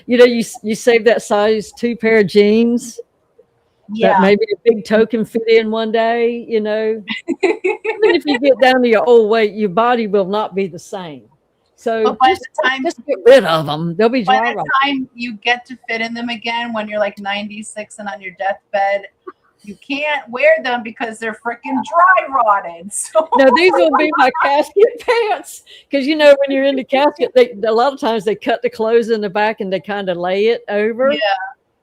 You know, you save that size 2 pair of jeans that maybe a big toe can fit in one day, you know. Even if you get down to your old weight, your body will not be the same. So just get rid of them. They'll be dry. By the time you get to fit in them again, when you're like 96 and on your deathbed, you can't wear them because they're freaking dry rotted. So no, these will be my casket pants, because you know when you're in the casket, a lot of times they cut the clothes in the back and they kind of lay it over. Yeah.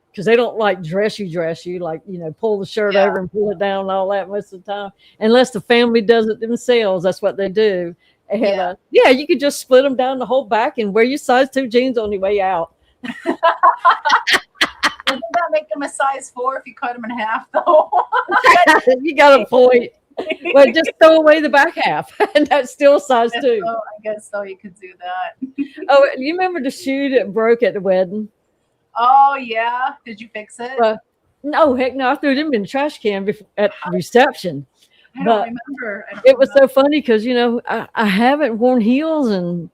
Because they don't like dress you, like, you know, pull the shirt over and pull it down and all that most of the time. Unless the family does it themselves, that's what they do. And you could just split them down the whole back and wear your size 2 jeans on your way out. Doesn't that make them a size 4 if you cut them in half, though? You got a point. Well, just throw away the back half, and that's still size 2. So, I guess so. You could do that. Oh, you remember the shoe that broke at the wedding? Oh yeah. Did you fix it? No, heck no. I threw them in the trash can at reception. I don't remember. It was so funny because, you know, I haven't worn heels in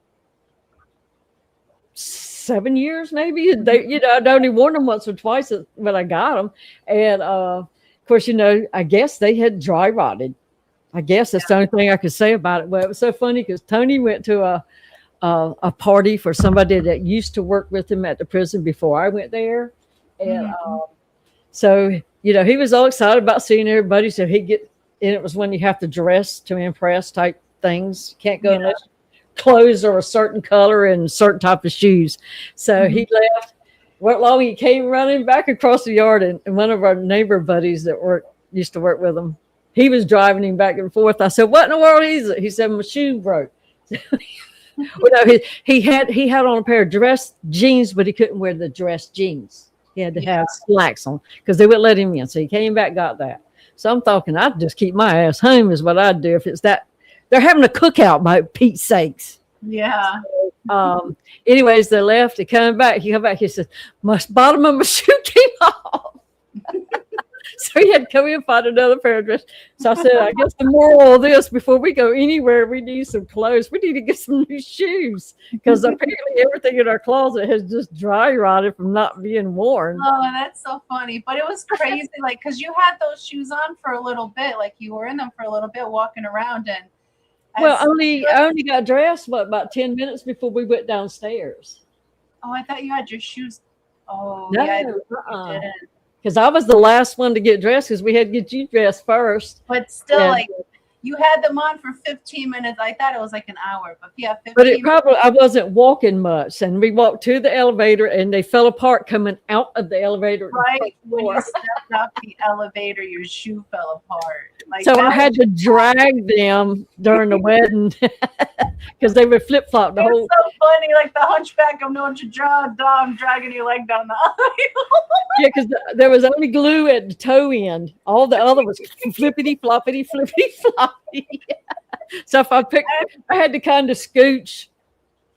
7 years, maybe. They, you know, I'd only worn them once or twice when I got them. And of course, you know, I guess they had dry rotted. I guess that's the only thing I could say about it. Well, it was so funny because Tony went to a party for somebody that used to work with him at the prison before I went there. And so, you know, he was all excited about seeing everybody. So he'd get, and it was when you have to dress to impress type things. Can't go unless clothes are a certain color and certain type of shoes. So he left. Went long, he came running back across the yard, and one of our neighbor buddies that used to work with him, he was driving him back and forth. I said, "What in the world is it?" He said, "My shoe broke." Well, no, he had on a pair of dress jeans, but he couldn't wear the dress jeans. He had to have slacks on because they wouldn't let him in. So he came back, got that. So I'm thinking I'd just keep my ass home is what I'd do if it's that. They're having a cookout, by Pete's sakes. Yeah. So, anyways, they left. He come back. He said, "My bottom of my shoe came off." So he had to come in and find another pair of dress. So I said, I guess the moral of this, before we go anywhere, we need some clothes. We need to get some new shoes because apparently everything in our closet has just dry rotted from not being worn. Oh, that's so funny. But it was crazy, like, because you had those shoes on for a little bit, like you were in them for a little bit walking around. And Well, I only got dressed, about 10 minutes before we went downstairs. Oh, I thought you had your shoes. Oh, No, yeah, you didn't. Because I was the last one to get dressed because we had to get you dressed first. But still, like, you had them on for 15 minutes. I thought it was like an hour, but yeah, 15 But it probably, I wasn't walking much. And we walked to the elevator and they fell apart coming out of the elevator. Right. When you stepped off the elevator, your shoe fell apart. Like, so I had to drag them during the wedding because they were flip flop the whole. So funny, like the Hunchback of Notre Dame dragging your leg down the aisle. Yeah, because there was only glue at the toe end. All the other was flippity floppity flippity floppy. So if I had to kind of scooch,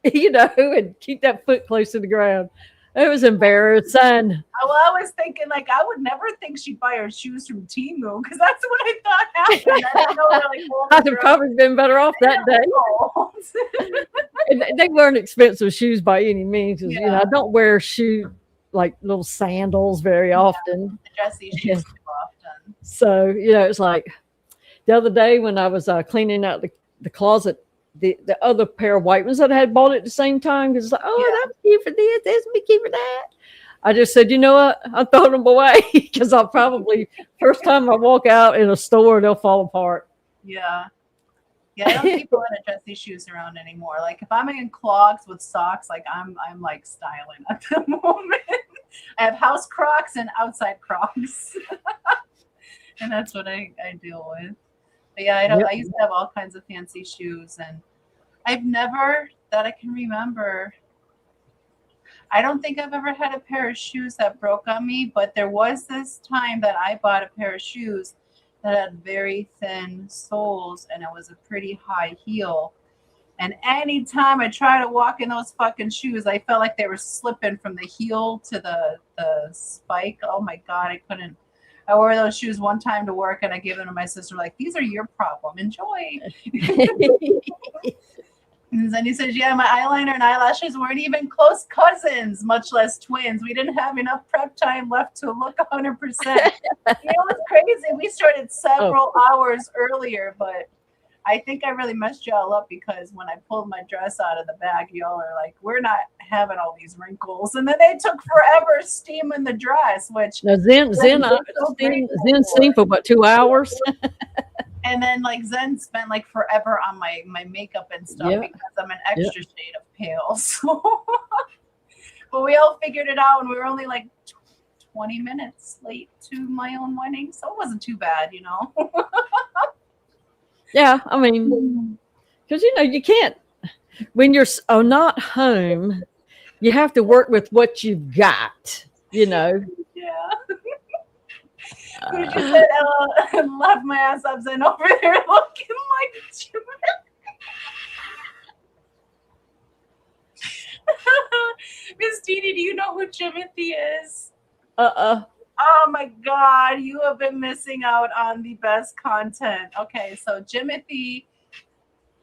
and keep that foot close to the ground. It was embarrassing. Well, I was thinking, like, I would never think she'd buy her shoes from Temu because that's what I thought happened. I didn't know I'd have probably been better off that day. And they weren't expensive shoes by any means. Yeah. I don't wear like little sandals very often. The dressy shoes too often. So, it's like the other day when I was cleaning out the closet, the other pair of white ones that I had bought at the same time, because it's like, that was cute for this would be cute for that. I just said, you know what? I'm throwing them away because I'll probably, first time I walk out in a store, they'll fall apart. Yeah. Yeah, I don't keep a lot of dressy shoes around anymore. Like if I'm in clogs with socks, like I'm like styling at the moment. I have house Crocs and outside Crocs. And that's what I deal with. But yeah, I used to have all kinds of fancy shoes, and I've never, that I can remember, I don't think I've ever had a pair of shoes that broke on me, but there was this time that I bought a pair of shoes that had very thin soles, and it was a pretty high heel. And anytime I try to walk in those fucking shoes, I felt like they were slipping from the heel to the spike. Oh my God, I couldn't. I wore those shoes one time to work, and I gave them to my sister, like, these are your problem. Enjoy. And then he says, yeah, my eyeliner and eyelashes weren't even close cousins, much less twins. We didn't have enough prep time left to look 100%. It was crazy. We started several hours earlier, but I think I really messed y'all up because when I pulled my dress out of the bag, y'all are like, we're not having all these wrinkles. And then they took forever steaming the dress, which now Zen steamed for about 2 hours. And then like Zen spent like forever on my makeup and stuff because I'm an extra shade of pale. So but we all figured it out, and we were only like 20 minutes late to my own wedding. So it wasn't too bad, Yeah, I mean, because you can't, when you're not home, you have to work with what you've got, Yeah. You said, laugh my ass up, and over there looking like Jimmy. Miss Didi, do you know who Jimothy is? Oh my God, you have been missing out on the best content. Okay, so Jimothy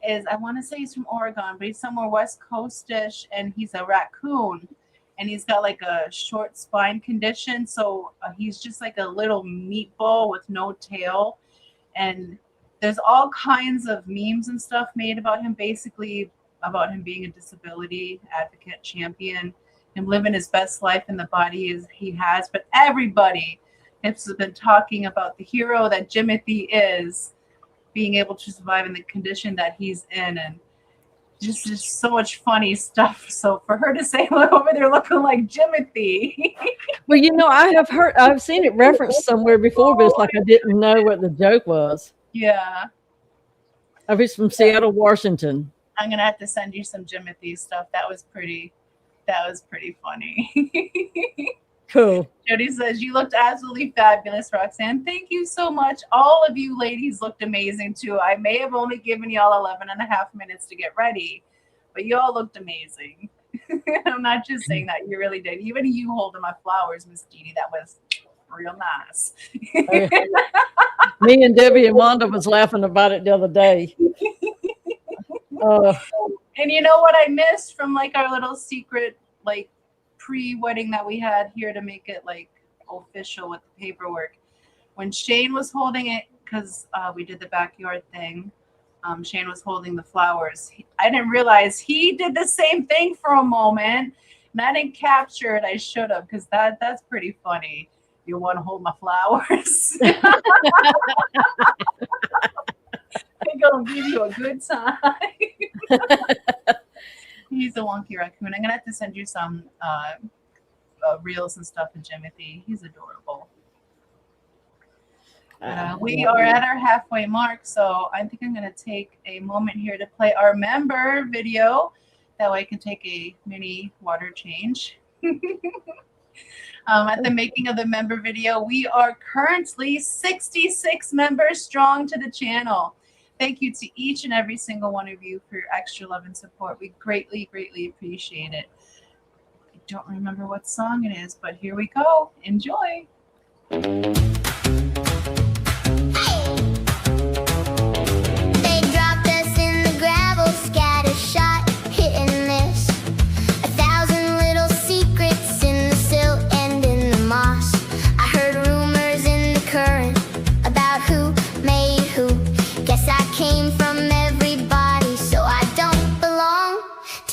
is, I want to say he's from Oregon, but he's somewhere West Coast-ish, and he's a raccoon. And he's got like a short spine condition. So he's just like a little meatball with no tail. And there's all kinds of memes and stuff made about him, basically about him being a disability advocate champion, him living his best life in the body he has. But everybody has been talking about the hero that Jimothy is, being able to survive in the condition that he's in. And just so much funny stuff. So for her to say, look over there looking like Jimothy. Well, I've seen it referenced somewhere before, but it's like I didn't know what the joke was. Yeah. I was from Seattle, Washington. I'm gonna have to send you some Jimothy stuff. That was pretty funny. Cool. Jody says, you looked absolutely fabulous, Roxanne. Thank you so much. All of you ladies looked amazing too. I may have only given y'all 11 and a half minutes to get ready, but y'all looked amazing. I'm not just saying that. You really did. Even you holding my flowers, Miss Didi, that was real nice. Me and Debbie and Wanda was laughing about it the other day. And you know what I missed from like our little secret like pre-wedding that we had here to make it like official with the paperwork? When Shane was holding it, because we did the backyard thing, Shane was holding the flowers. I didn't realize he did the same thing for a moment, and I didn't capture it. I should have, because that's pretty funny. You want to hold my flowers? I'm gonna give you a good time. He's a wonky raccoon. I'm gonna have to send you some reels and stuff of Jimothy. He's adorable. We are at our halfway mark, so I think I'm going to take a moment here to play our member video. That way I can take a mini water change. At the making of the member video, we are currently 66 members strong to the channel. Thank you to each and every single one of you for your extra love and support. We greatly, greatly appreciate it. I don't remember what song it is, but here we go. Enjoy.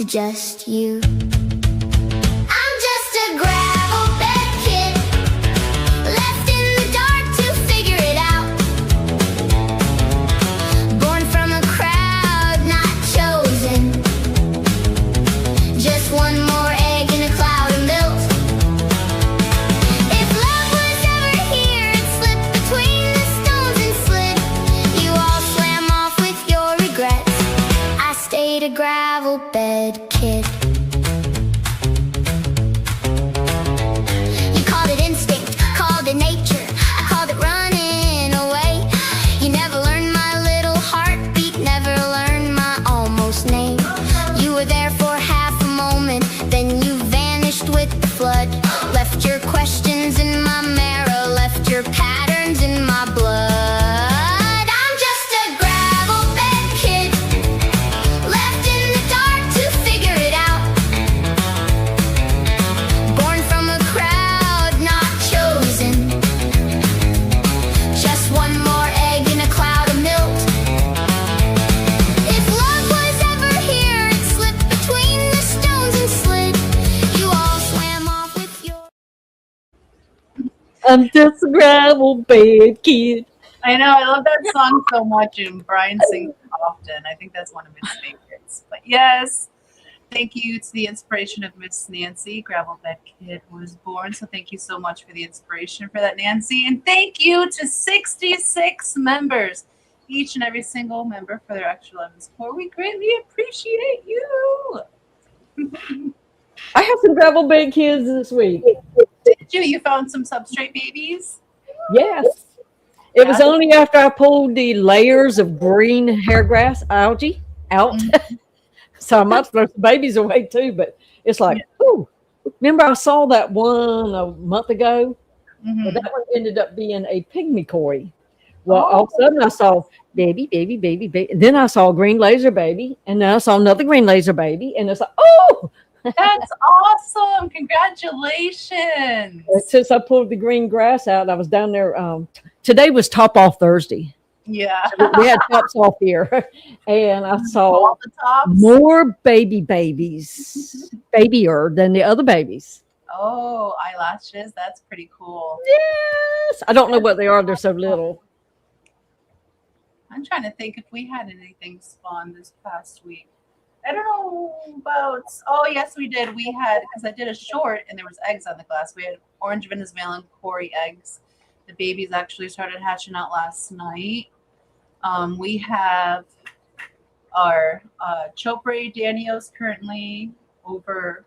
Just you. I'm just a gravel bed kid, left in the dark to figure it out. Born from a crowd, not chosen. Just one more egg in a cloud of milk. If love was ever here, it slipped between the stones and slid. You all swam off with your regrets. I stayed a gravel bed kid. You called it instinct, called it nature, I called it running away. You never learned my little heartbeat, never learned my almost name. You were there for half a moment, then you vanished with the flood. Left your questions in my marrow, left your patterns in my blood. I'm just a gravel bed kid. I know, I love that song so much, and Brian sings it often. I think that's one of his favorites. But yes, thank you to the inspiration of Miss Nancy. Gravel Bed Kid was born, so thank you so much for the inspiration for that, Nancy. And thank you to 66 members, each and every single member for their extra love and support. We greatly appreciate you. I have some gravel bed kids this week. Did you? You found some substrate babies? Yes. It was only after I pulled the layers of green hair grass algae out. Mm-hmm. So I might throw some babies away too, but it's like, ooh, remember I saw that one a month ago? Mm-hmm. Well, that one ended up being a pygmy koi. Well, all of a sudden I saw baby. And then I saw a green laser baby. And then I saw another green laser baby. And it's like, oh, that's awesome. Congratulations. Since I pulled the green grass out, I was down there. Today was Top Off Thursday. Yeah. So we had tops off here. And I saw more babies, babier than the other babies. Oh, eyelashes. That's pretty cool. Yes. I don't know what they are. They're so little. I'm trying to think if we had anything spawn this past week. I don't know about, oh, yes, we did. We had, because I did a short and there was eggs on the glass. We had orange Venezuelan Cory eggs. The babies actually started hatching out last night. We have our Chopre Danios currently over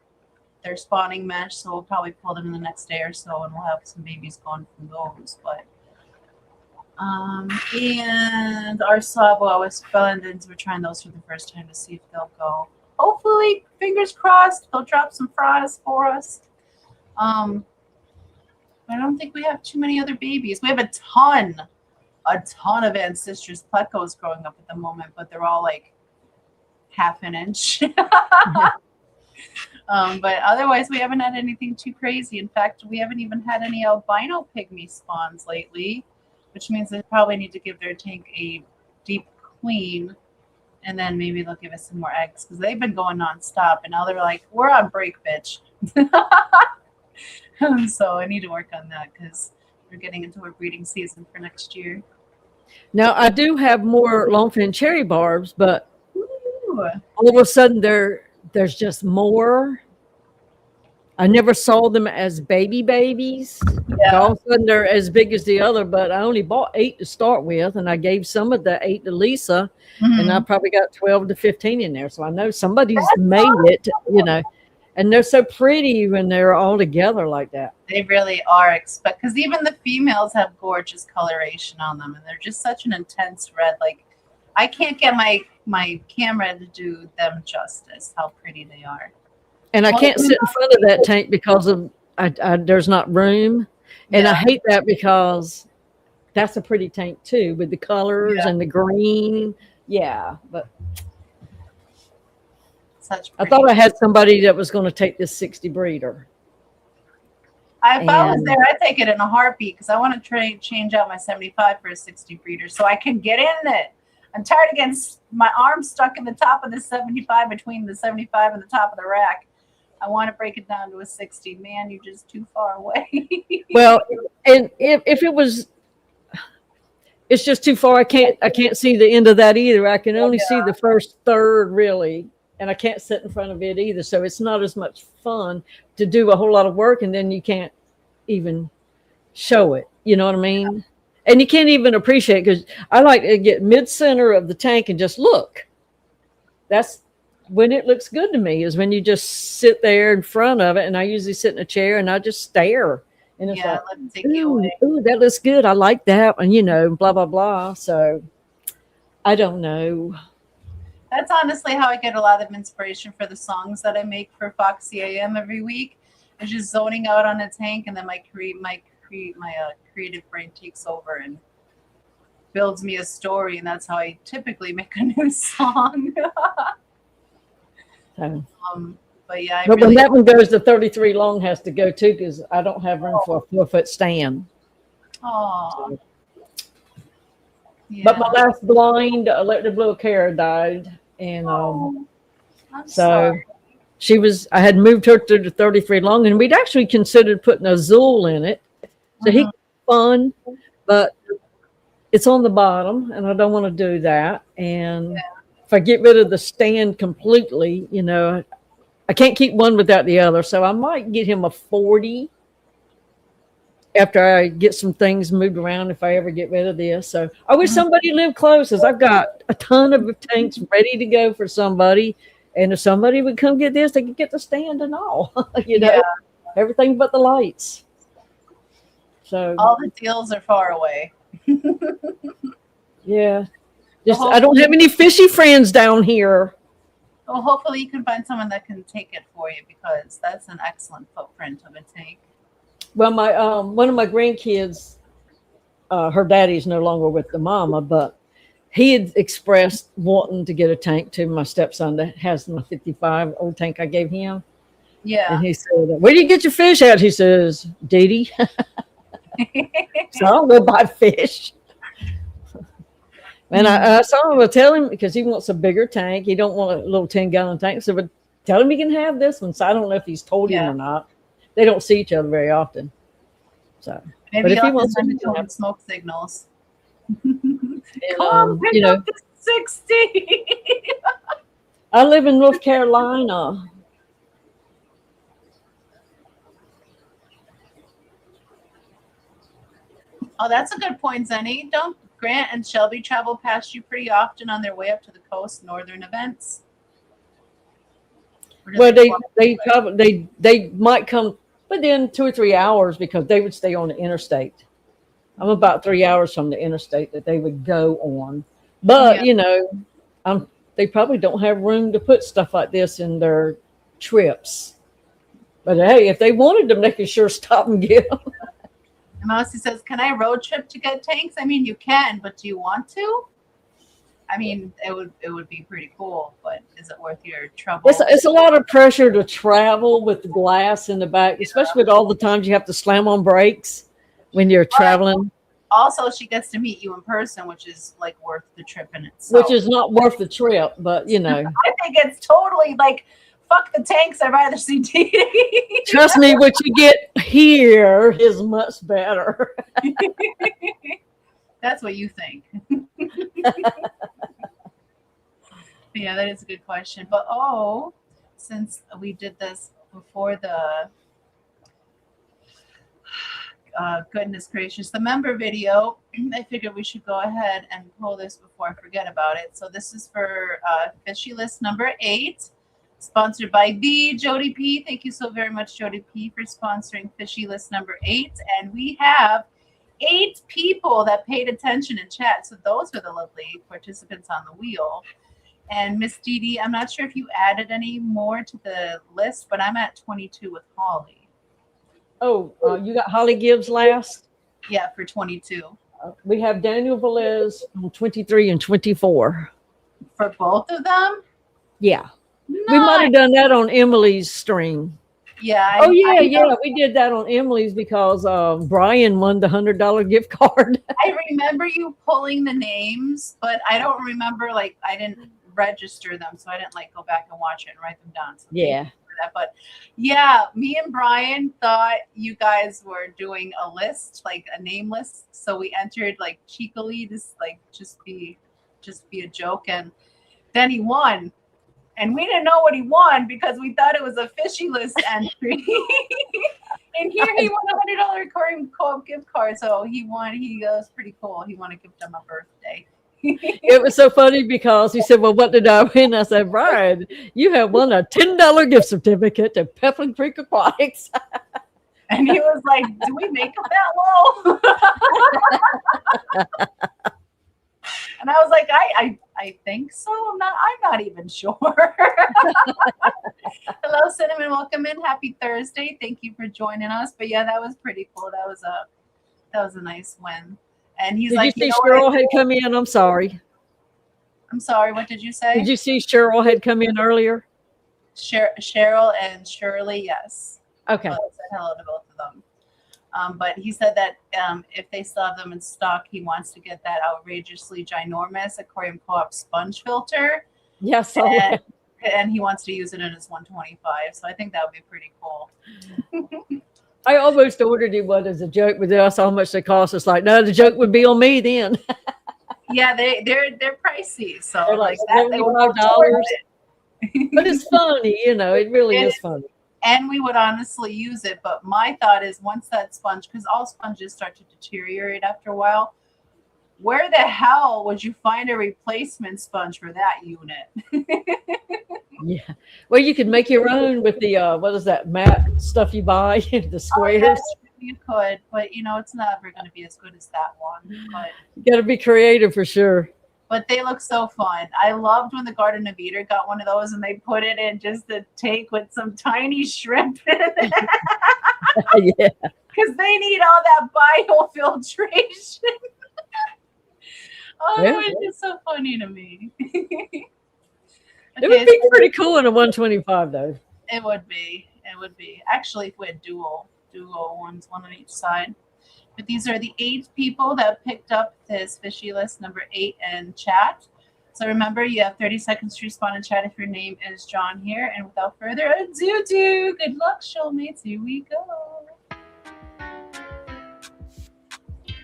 their spawning mesh, so we'll probably pull them in the next day or so, and we'll have some babies gone from those. But and our Sabo Splendens, we're trying those for the first time to see if they'll go. Hopefully, fingers crossed, they'll drop some fries for us. But I don't think we have too many other babies. We have a ton of ancestors plecos growing up at the moment, but they're all like half an inch. But otherwise, we haven't had anything too crazy. In fact, we haven't even had any albino pygmy spawns lately, which means they probably need to give their tank a deep clean, and then maybe they'll give us some more eggs because they've been going nonstop, and now they're like, we're on break, bitch. So I need to work on that because we're getting into our breeding season for next year. Now, I do have more longfin cherry barbs, but Ooh. all of a sudden there's just more. I never saw them as babies. Yeah. All of a sudden they're as big as the other, but I only bought 8 to start with, and I gave some of the 8 to Lisa, and I probably got 12 to 15 in there. So I know somebody's made it, you know, and they're so pretty when they're all together like that. They really are, because even the females have gorgeous coloration on them, and they're just such an intense red. Like, I can't get my camera to do them justice, how pretty they are. And I can't sit in front of that tank because of there's not room. And I hate that because that's a pretty tank too, with the colors and the green. Yeah, but I thought I had somebody that was going to take this 60 breeder. If I was there, I'd take it in a heartbeat because I want to change out my 75 for a 60 breeder so I can get in it. I'm tired of getting my arm stuck in the top of the 75, between the 75 and the top of the rack. I want to break it down to a 60. Man, you're just too far away. Well, and if it was, it's just too far. I can't see the end of that either. I can only see the first third really, and I can't sit in front of it either. So it's not as much fun to do a whole lot of work, and then you can't even show it. You know what I mean? Yeah. And you can't even appreciate, because I like to get mid-center of the tank and just look. That's when it looks good to me, is when you just sit there in front of it. And I usually sit in a chair and I just stare. And it's like, ooh, that looks good. I like that. And, you know, blah, blah, blah. So I don't know. That's honestly how I get a lot of inspiration for the songs that I make for Foxy AM every week. I'm just zoning out on a tank, and then my creative brain takes over and builds me a story, and that's how I typically make a new song. But yeah, but when that one goes, the 33 long has to go too, because I don't have room for a 4-foot stand. Oh. Yeah. But my last blind electric blue Cara died, and sorry. I had moved her to the 33 long, and we'd actually considered putting a Zool in it. So he fun, but it's on the bottom, and I don't want to do that. And if I get rid of the stand completely, you know, I can't keep one without the other. So I might get him a 40 after I get some things moved around, if I ever get rid of this. So I wish somebody lived close, as I've got a ton of tanks ready to go for somebody. And if somebody would come get this, they could get the stand and all, you know, everything but the lights. So all the deals are far away. Yeah. Just, I don't have any fishy friends down here. Well, hopefully you can find someone that can take it for you, because that's an excellent footprint of a tank. Well, my one of my grandkids, her daddy's no longer with the mama, but he had expressed wanting to get a tank to my stepson that has my 55 old tank I gave him. Yeah. And he said, "Where do you get your fish at?" He says, "Didi." So I'll go buy fish. And I saw him, tell him, because he wants a bigger tank. He don't want a little 10-gallon tank. So, but tell him he can have this one. So I don't know if he's told him or not. They don't see each other very often. So maybe but if he wants to do smoke signals. And, Come pick up the 60. I live in North Carolina. Oh, that's a good point, Zenny. Don't Grant and Shelby travel past you pretty often on their way up to the coast, northern events? Well, they might come within 2 or 3 hours, because they would stay on the interstate. I'm about 3 hours from the interstate that they would go on. But, you know, they probably don't have room to put stuff like this in their trips. But, hey, if they wanted them, they could sure stop and get them. Mousy says, can I road trip to get tanks? I mean, you can, but do you want to? I mean, it would be pretty cool, but is it worth your trouble? It's a lot of pressure to travel with the glass in the back, especially with all the times you have to slam on brakes when you're traveling. Also, she gets to meet you in person, which is like worth the trip in itself. Which is not worth the trip, but you know. I think it's totally like, fuck the tanks. I'd rather see Didi. Trust me, what you get here is much better. That's what you think. Yeah, that is a good question. But since we did this before the goodness gracious, the member video, I figured we should go ahead and pull this before I forget about it. So this is for fishy list number 8, sponsored by the Jody P. Thank you so very much, Jody P, for sponsoring fishy list number 8. And we have 8 people that paid attention in chat. So those are the lovely participants on the wheel. And Miss Didi, I'm not sure if you added any more to the list, but I'm at 22 with Holly. Oh, you got Holly Gibbs last? Yeah, for 22. We have Daniel Velez on 23 and 24. For both of them? Yeah. Nice. We might have done that on Emily's stream. Yeah. We did that on Emily's because Brian won the $100 gift card. I remember you pulling the names, but I don't remember, like, I didn't register them, so I didn't like go back and watch it and write them down. So yeah. That. But yeah, me and Brian thought you guys were doing a list, like a name list. So we entered like cheekily, this like just be a joke, and then he won. And we didn't know what he won because we thought it was a fishy list entry. And here he won a $100 Aquarium Co-op gift card. So he won. He was pretty cool. He won a gift on my birthday. It was so funny because he said, well, what did I win? I said, Brian, you have won a $10 gift certificate to Pepperland Creek Aquatics. And he was like, do we make it that low? And I was like, I think so. I'm not even sure. Hello, Cinnamon. Welcome in. Happy Thursday. Thank you for joining us. But yeah, that was pretty cool. That was a nice win. And he's like, did you see Cheryl had come in? I'm sorry. I'm sorry. What did you say? Did you see Cheryl had come in earlier? Cheryl and Shirley, yes. Okay. I said hello to both of them. But he said that if they still have them in stock, he wants to get that outrageously ginormous Aquarium Co-op sponge filter. Yes. And he wants to use it in his 125. So I think that would be pretty cool. I almost ordered him one as a joke, but then I saw how much they cost. It's like, no, the joke would be on me then. Yeah, they're pricey. So they're like that, $75. But it's funny, it really is funny. And we would honestly use it. But my thought is once that sponge, because all sponges start to deteriorate after a while, where the hell would you find a replacement sponge for that unit? Yeah. Well, you could make your own with the, what is that, matte stuff you buy, the squares. Yes, you could, but it's never going to be as good as that one. But you got to be creative for sure. But they look so fun. I loved when the Garden of Eden got one of those and they put it in just a tank with some tiny shrimp in it. Yeah. Because they need all that biofiltration. It's just so funny to me. It would be pretty cool in a 125 though. It would be. Actually, if we had dual ones, one on each side. But these are the 8 people that picked up this fishy list number 8 in chat. So remember, you have 30 seconds to respond in chat if your name is John here. And without further ado, good luck, shoalmates. Here we go.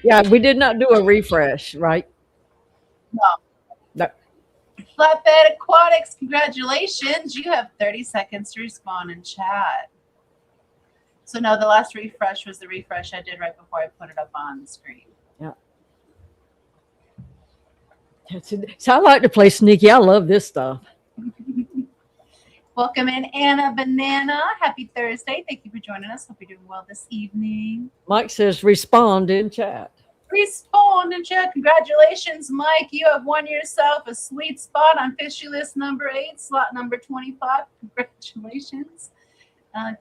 Yeah, we did not do a refresh, right? No. Flatbed Aquatics, congratulations. You have 30 seconds to respond in chat. So no, the last refresh was the refresh I did right before I put it up on the screen. Yeah. So I like to play sneaky. I love this stuff. Welcome in, Anna Banana. Happy Thursday. Thank you for joining us. Hope you're doing well this evening. Mike says respond in chat. Respond in chat. Congratulations, Mike. You have won yourself a sweet spot on fishy list number 8, slot number 25. Congratulations.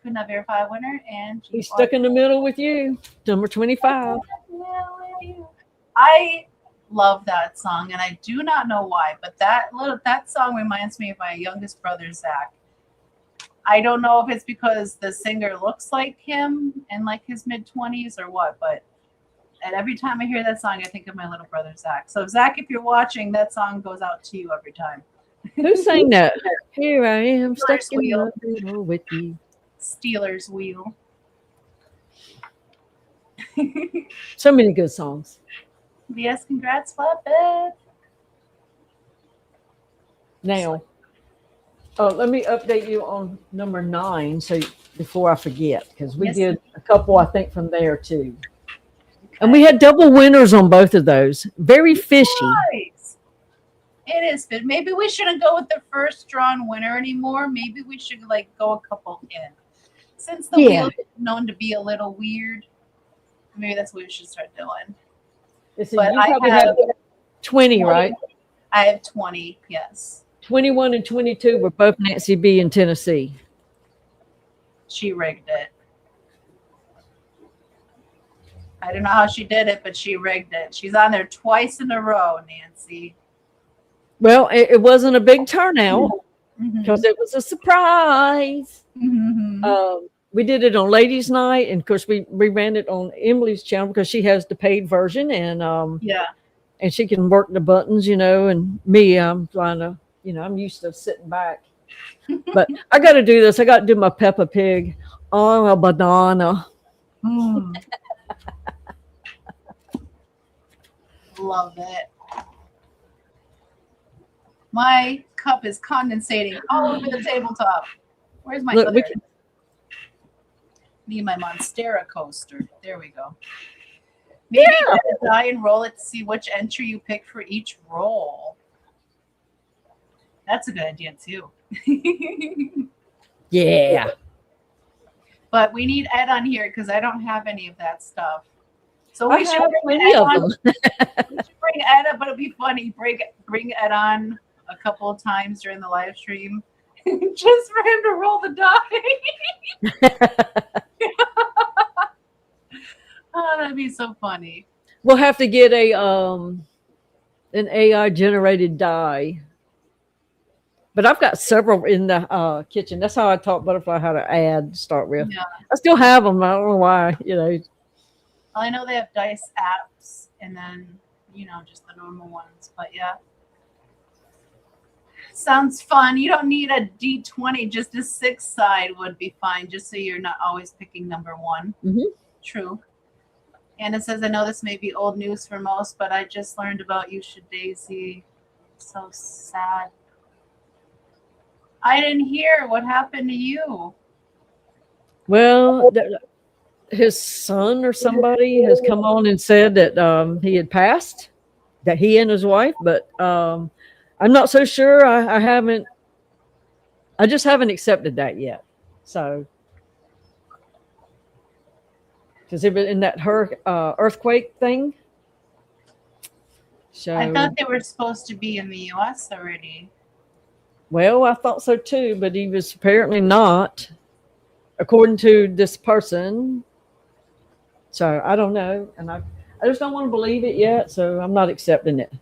Could not verify winner, and He's stuck in the middle with you. Number 25. I love that song, and I do not know why, but that song reminds me of my youngest brother Zach. I don't know if it's because the singer looks like him in like his mid-20s or what, but and every time I hear that song, I think of my little brother Zach. So Zach, if you're watching, that song goes out to you every time. Who sang that? Here I am, stuck Steelers in Wheel. the middle with you. Steelers Wheel. So many good songs. Yes, congrats, Flatbed. Now, let me update you on number 9, so before I forget, because we did a couple, I think, from there too, and we had double winners on both of those. Very fishy. Nice. It is, but maybe we shouldn't go with the first drawn winner anymore. Maybe we should like go a couple in, since the wheel is known to be a little weird. Maybe that's what we should start doing. But you probably have 20, right? I have 20. Yes. 21 and 22 were both Nancy B in Tennessee. She rigged it. I don't know how she did it, but she rigged it. She's on there twice in a row, Nancy. Well, it wasn't a big turnout because it was a surprise. We did it on Ladies' Night, and of course we ran it on Emily's channel because she has the paid version, and and she can work the buttons, and me, I'm trying to. I'm used to sitting back, but I got to do this. I got to do my Peppa Pig on a banana. Love it. My cup is condensating all over the tabletop. Where's my other? Need my Monstera coaster. There we go. Maybe die and roll it to see which entry you pick for each roll. That's a good idea too. Yeah. But we need Ed on here because I don't have any of that stuff. So we should bring Ed on. We should bring Ed up, but it'll be funny. Bring Ed on a couple of times during the live stream just for him to roll the die. Oh, that'd be so funny. We'll have to get an AI generated die. But I've got several in the kitchen. That's how I taught Butterfly how to start with. Yeah. I still have them. I don't know why, Well, I know they have dice apps and then, just the normal ones. But yeah. Sounds fun. You don't need a D20. Just a 6 side would be fine, just so you're not always picking number 1. True. And it says, I know this may be old news for most, but I just learned about you, Daisy. So sad. I didn't hear what happened to you. Well, his son or somebody has come on and said that he had passed, that he and his wife, but I'm not so sure. I just haven't accepted that yet. So, because it was in that earthquake thing. So I thought they were supposed to be in the U.S. already. Well, I thought so too, but he was apparently not, according to this person. So I don't know, and I just don't want to believe it yet, so I'm not accepting it.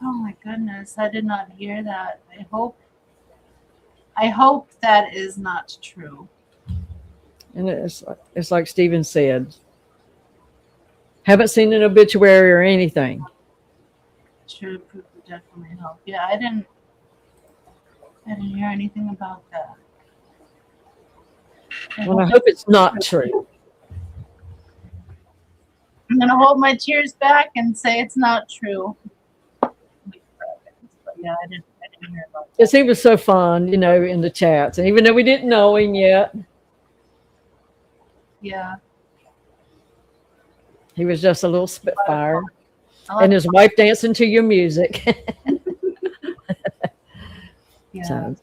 Oh my goodness, I did not hear that. I hope that is not true. And it's like Stephen said, haven't seen an obituary or anything. True, proof would definitely help. Yeah, I didn't hear anything about that. Well, I hope it's not true. I'm gonna hold my tears back and say it's not true. But yeah, I didn't hear about that. Because he was so fun, in the chats, and even though we didn't know him yet, yeah, he was just a little spitfire. And his wife dancing to your music. Yeah. So.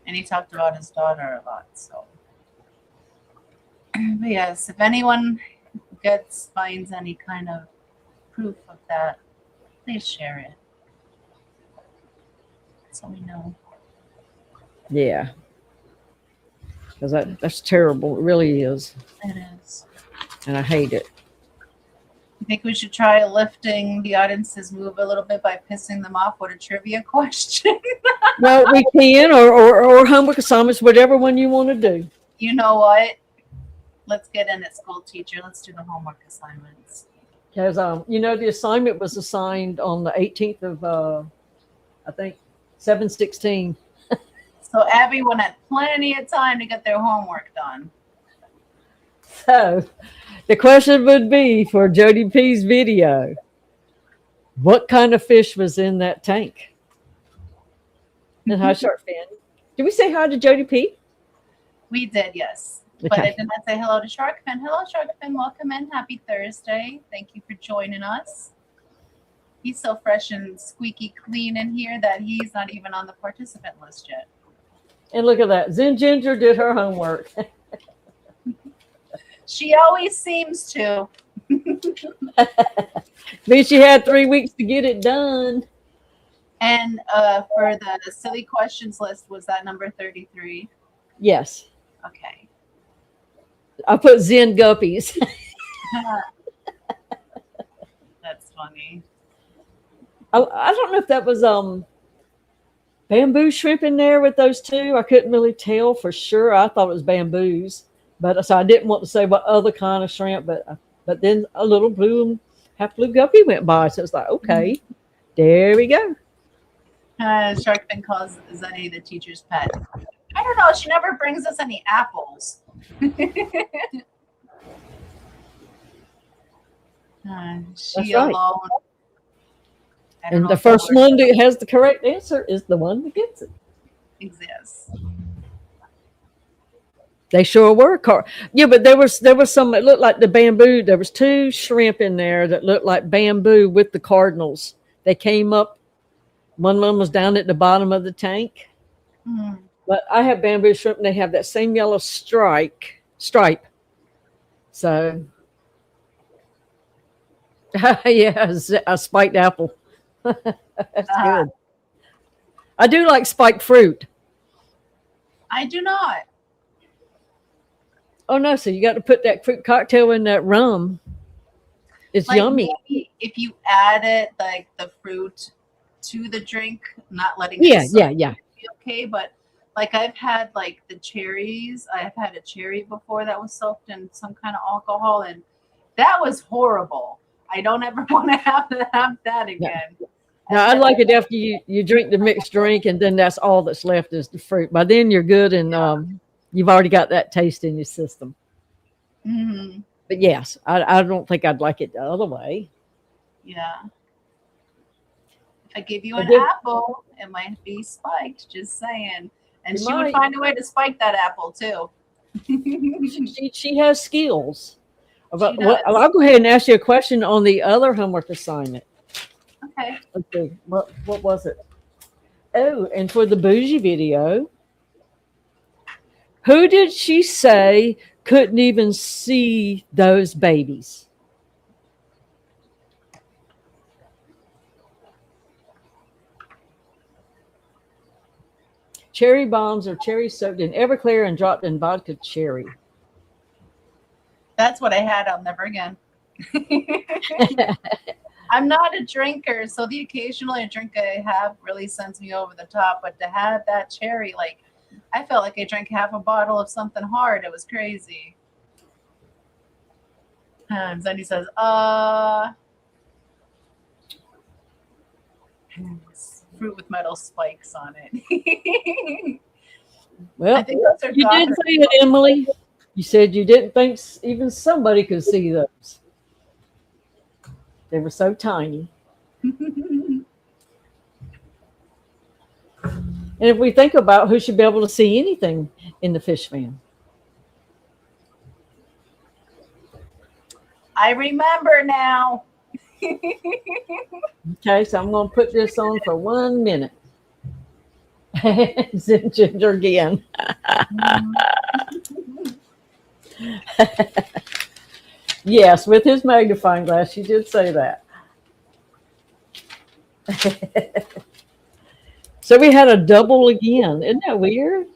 And he talked about his daughter a lot. So, but yes, if anyone finds any kind of proof of that, please share it. so we know. Yeah. Because that's terrible. It really is. It is. And I hate it. I think we should try lifting the audience's mood a little bit by pissing them off with a trivia question. Well, we can, or homework assignments, whatever one you want to do. You know what? Let's get in at school teacher. Let's do the homework assignments. Because, the assignment was assigned on the 18th of, I think, 7/16. So everyone had plenty of time to get their homework done. So the question would be for Jody P's video, what kind of fish was in that tank? And hi, Shark Fin. Did we say hi to Jody P? We did, yes. Okay. But I did not say hello to Shark Fin. Hello, Shark Fin. Welcome in. Happy Thursday. Thank you for joining us. He's so fresh and squeaky clean in here that he's not even on the participant list yet. And look at that. Zen Ginger did her homework. She always seems to. Means she had 3 weeks to get it done. And for the silly questions list, was that number 33? Yes. Okay. I put Zen Guppies. That's funny. I don't know if that was bamboo shrimp in there with those two. I couldn't really tell for sure. I thought it was bamboos, but so I didn't want to say what other kind of shrimp. But then a little half blue guppy went by, so it's like, okay, there we go. Shark Fin calls Zenny the teacher's pet. I don't know. She never brings us any apples. She right. alone. And the first one that has the correct answer is the one that gets it. Exists. They sure were. Yeah, but there was some that looked like the bamboo. There was 2 shrimp in there that looked like bamboo with the cardinals. They came up. One of them was down at the bottom of the tank. Mm. But I have bamboo shrimp, and they have that same yellow stripe. So, yeah, a spiked apple. That's good. I do like spiked fruit. I do not. Oh no! So you got to put that fruit cocktail in that rum. It's Like, yummy. maybe if you added like the fruit to the drink, not letting Yeah. be okay. But like I've had like the cherries. I've had a cherry before that was soaked in some kind of alcohol, and that was horrible. I don't ever want to have that again. Now I like it after you drink the mixed drink, and then that's all that's left is the fruit. By then you're good, and you've already got that taste in your system. Mm-hmm. But yes, I don't think I'd like it the other way. Yeah. If I give you an apple, it might be spiked. Just saying. And she would find a way to spike that apple too. She has skills. She I'll go ahead and ask you a question on the other homework assignment. Okay. Let's see. What was it? Oh, and for the bougie video, who did she say couldn't even see those babies? Cherry bombs or cherry soaked in Everclear and dropped in vodka cherry. That's what I had. I'll never again. I'm not a drinker, so the occasionally a drink I have really sends me over the top. But to have that cherry, like, I felt like I drank half a bottle of something hard. It was crazy. And Zenny says, fruit with metal spikes on it. Well, I think those are you did say it, Emily. You said you didn't think even somebody could see those. They were so tiny. And if we think about who should be able to see anything in the fish fan. I remember now. Okay, so I'm going to put this on for 1 minute. Zen Ginger again. Yes, with his magnifying glass, she did say that. So we had a double again. Isn't that weird?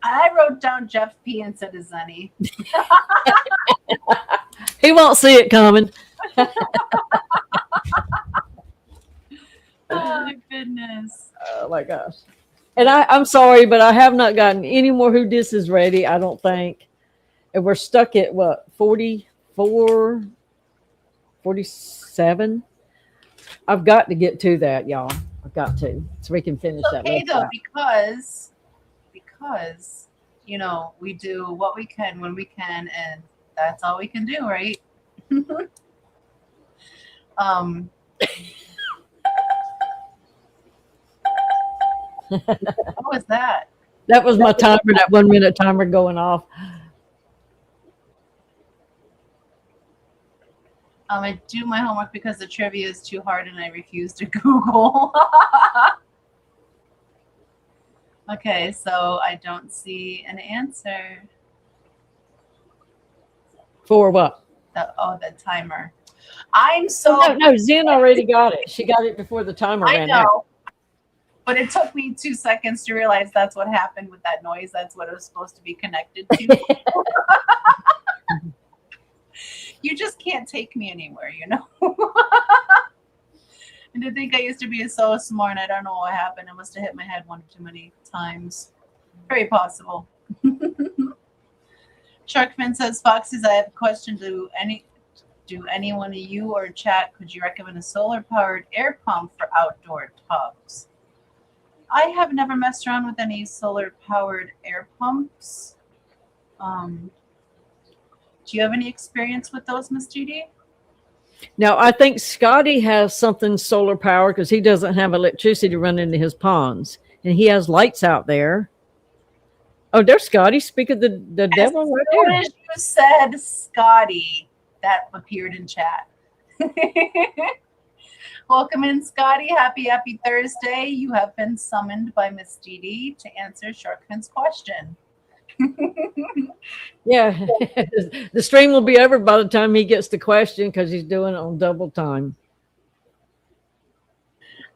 I wrote down Jeff P instead of Zenny. He won't see it coming. Oh, goodness. Oh my gosh. And I'm sorry, but I have not gotten any more Who Dis is ready, I don't think. And we're stuck at what, 44, 47? I've got to get to that, y'all. I've got to, so we can finish that. Okay, though, because you know, we do what we can when we can, and that's all we can do, right? What was that? That was my timer, that 1 minute timer going off. I do my homework because the trivia is too hard and I refuse to Google. Okay, so I don't see an answer. For what? The timer. I'm so No, Zen already got it. She got it before the timer I ran know. out. But it took me 2 seconds to realize that's what happened with that noise. That's what it was supposed to be connected to. You just can't take me anywhere, you know? And to think I used to be so smart, I don't know what happened. I must have hit my head one too many times. Very possible. Sharkfin says, Foxes, I have a question. Do any one of you or chat, could you recommend a solar-powered air pump for outdoor tubs? I have never messed around with any solar-powered air pumps. Do you have any experience with those, Miss Didi? Now, I think Scotty has something solar powered because he doesn't have electricity to run into his ponds. And he has lights out there. Oh, there's Scotty. Speak of the devil right As there. soon as you said Scotty, that appeared in chat. Welcome in, Scotty. Happy Thursday. You have been summoned by Miss Didi to answer Sharkfin's question. Yeah. The stream will be over by the time he gets the question because he's doing it on double time.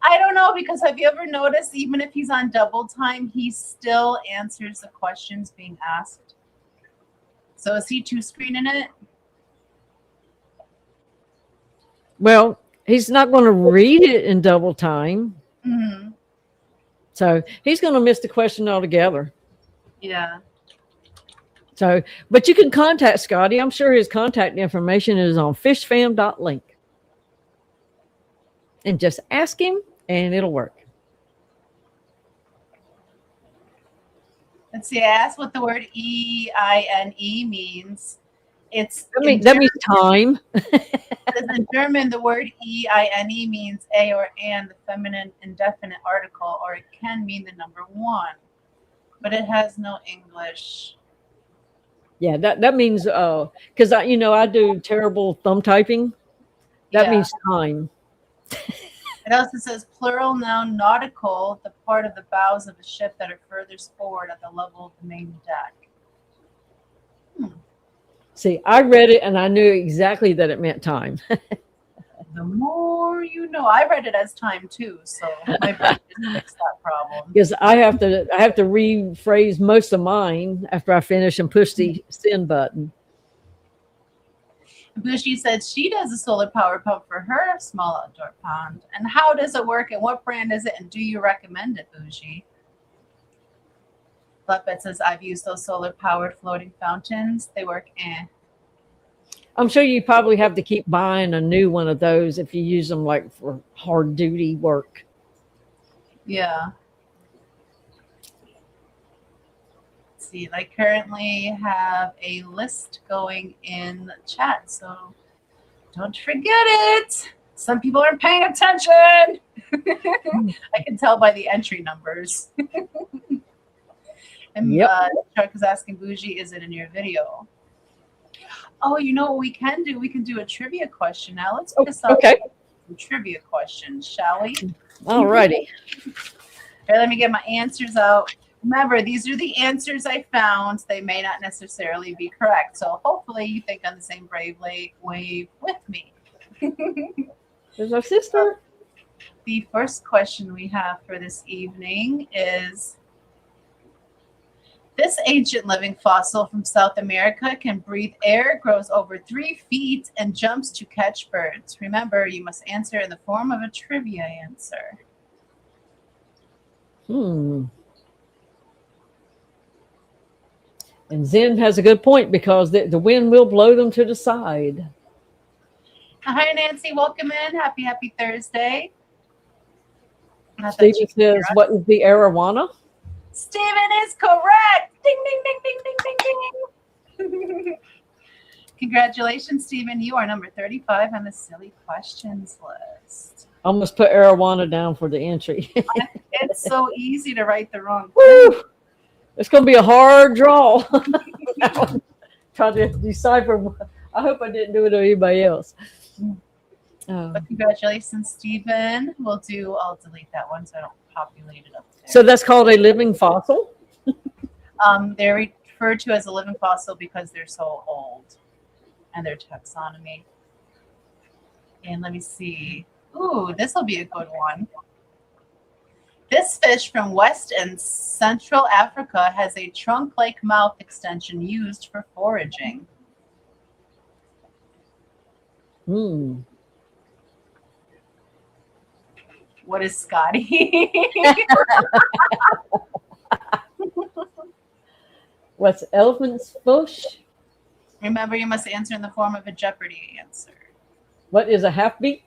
I don't know, because have you ever noticed even if he's on double time, he still answers the questions being asked? So is he two-screening it? Well, he's not going to read it in double time. Mm-hmm. So he's going to miss the question altogether. Yeah. So, but you can contact Scotty. I'm sure his contact information is on fishfam.link. And just ask him and it'll work. Let's see, I asked what the word E-I-N-E means. That means time. In German, the word E-I-N-E means a or an, the feminine indefinite article, or it can mean the number 1. But it has no English. Yeah, that means because I do terrible thumb typing. That means time. It also says plural noun nautical, the part of the bows of a ship that are furthest forward at the level of the main deck. See, I read it and I knew exactly that it meant time. The more you know. I read it as time too, so my brain didn't fix that problem. Because I have to rephrase most of mine after I finish and push the send button. Bushy said she does a solar power pump for her small outdoor pond. And how does it work and what brand is it and do you recommend it, Bushy? Flatbed says, I've used those solar powered floating fountains. They work I'm sure you probably have to keep buying a new one of those if you use them like for hard duty work. Yeah. Let's see, I currently have a list going in the chat, so don't forget it. Some people aren't paying attention. I can tell by the entry numbers. And Chuck is asking Bougie, is it in your video? Oh, you know what we can do? We can do a trivia question now. Let's pick this up. Okay. Trivia questions, shall we? All righty. Here, let me get my answers out. Remember, these are the answers I found. They may not necessarily be correct. So hopefully you think on the same brave wave with me. There's our sister. The first question we have for this evening is, this ancient living fossil from South America can breathe air, grows over 3 feet, and jumps to catch birds. Remember, you must answer in the form of a trivia answer. And Zen has a good point because the wind will blow them to the side. Hi, Nancy. Welcome in. Happy Thursday. Stephen says, what is the arowana? Stephen is correct. Ding, ding, ding, ding, ding, ding, ding. Congratulations, Stephen. You are number 35 on the silly questions list. I almost put arowana down for the entry. It's so easy to write the wrong thing. It's going to be a hard draw. Trying to decipher. I hope I didn't do it to anybody else. But congratulations, Stephen. I'll delete that one so I don't populate it up there. So that's called a living fossil? They're referred to as a living fossil because they're so old and their taxonomy. And let me see. Ooh, this will be a good one. This fish from West and Central Africa has a trunk-like mouth extension used for foraging. What is Scotty? What's elephant's bush? Remember, you must answer in the form of a Jeopardy answer. What is a half-beak?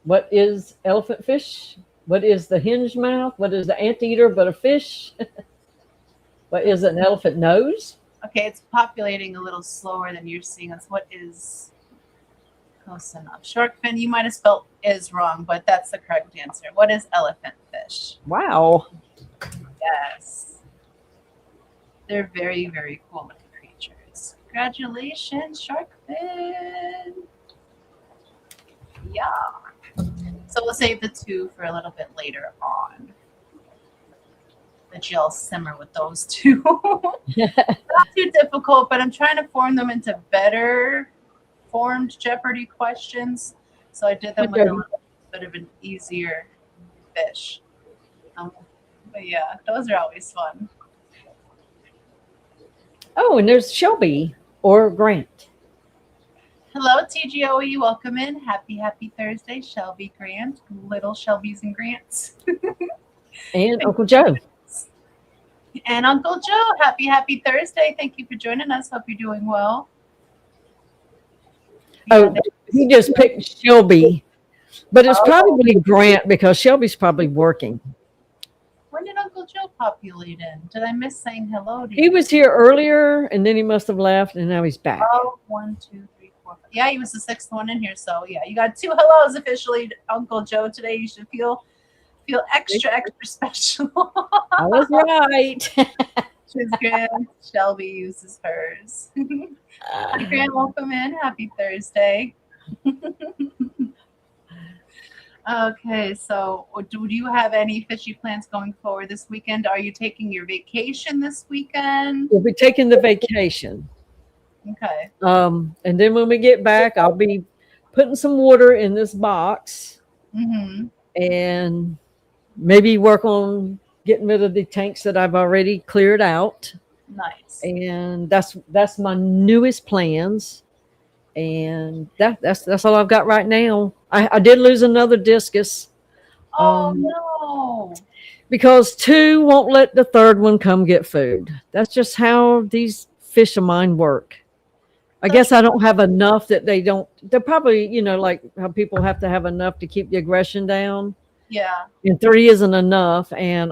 What is elephant fish? What is the hinge mouth? What is the anteater but a fish? What is an elephant nose? Okay, it's populating a little slower than you're seeing us. What is close enough? Shark fin, you might have spelled is wrong, but that's the correct answer. What is elephant fish? Wow. Yes. They're very, very cool looking creatures. Congratulations, shark fin. Yeah. So we'll save the 2 for a little bit later on. Let y'all simmer with those 2. Not too difficult, but I'm trying to form them into better formed Jeopardy questions. So I did them with a little bit of an easier fish. But yeah, those are always fun. Oh, and there's Shelby or Grant. Hello, TGOE. Welcome in. Happy Thursday, Shelby Grant. Little Shelbys and Grants. And Uncle Joe. And Uncle Joe. Happy Thursday. Thank you for joining us. Hope you're doing well. Oh, he just picked Shelby. But it's probably Grant because Shelby's probably working. When did Uncle Joe populate in? Did I miss saying hello to you? He was here earlier and then he must have left and now he's back. Oh, 1, 2, 3, 4, 5. Yeah, he was the 6th one in here. So yeah, you got 2 hellos officially, Uncle Joe, today. You should feel extra special. I was right. She's good. Shelby uses hers. Grant, welcome in. Happy Thursday. Okay, so do you have any fishy plans going forward this weekend? Are you taking your vacation this weekend? We'll be taking the vacation. Okay. And then when we get back, I'll be putting some water in this box and maybe work on getting rid of the tanks that I've already cleared out. Nice. And that's my newest plans. And that's all I've got right now. I did lose another discus. Oh no. Because 2 won't let the 3rd one come get food. That's just how these fish of mine work. I guess I don't have enough that they're probably, like how people have to have enough to keep the aggression down. Yeah. And 3 isn't enough. And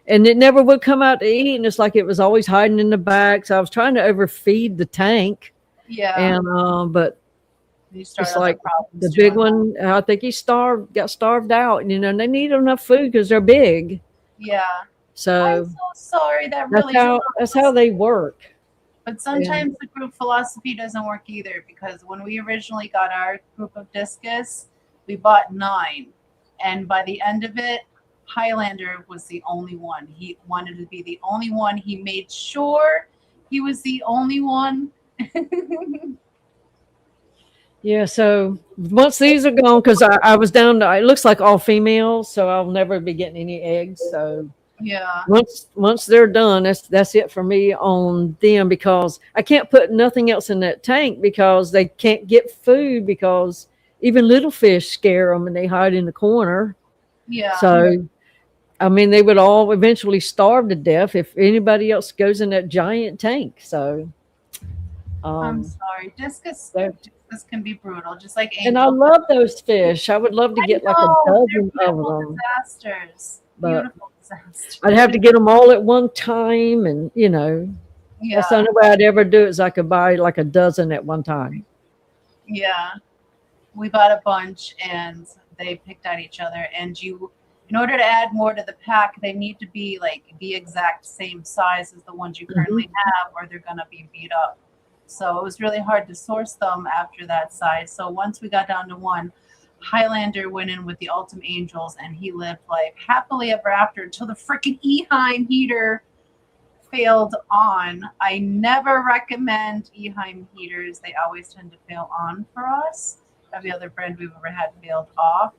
it never would come out to eat. And it's like it was always hiding in the back. So I was trying to overfeed the tank. Yeah. And it's like the big one, I think he got starved out. And they need enough food because they're big. Yeah. So I'm so sorry. That's how they work. But sometimes the group philosophy doesn't work either, because when we originally got our group of discus, we bought 9. And by the end of it, Highlander was the only one. He wanted to be the only one. He made sure he was the only one. Yeah, so once these are gone, because I was down to, it looks like all females, so I'll never be getting any eggs. So Yeah. once they're done, that's it for me on them, because I can't put nothing else in that tank because they can't get food, because even little fish scare them and they hide in the corner. Yeah. So I mean, they would all eventually starve to death if anybody else goes in that giant tank. So I'm um, sorry. they're- Discus can be brutal, just like and I angel. love those fish. I would love to I get like a know they're dozen of beautiful them, disasters. but Beautiful disasters. I'd have to get them all at one time, and that's the Yeah. only way I'd ever do it, is I could buy like a dozen at one time. Yeah. We bought a bunch and they picked at each other. And in order to add more to the pack, they need to be like the exact same size as the ones you currently have, or they're gonna be beat up. So it was really hard to source them after that size. So once we got down to one, Highlander went in with the Ultimate Angels, and he lived like happily ever after until the freaking Eheim heater failed on. I never recommend Eheim heaters. They always tend to fail on for us. Every other brand we've ever had failed off.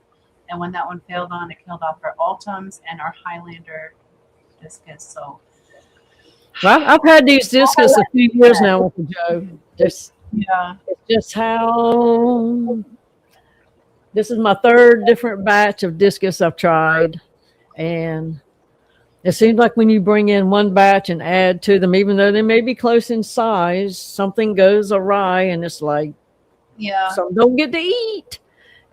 And when that one failed on, it killed off our Ultims and our Highlander discus. So Well, I've had these discus a few years now with the Joe. yeah. It's just how this is my third different batch of discus I've tried, and it seems like when you bring in one batch and add to them, even though they may be close in size, something goes awry, and it's like Yeah. some don't get to eat.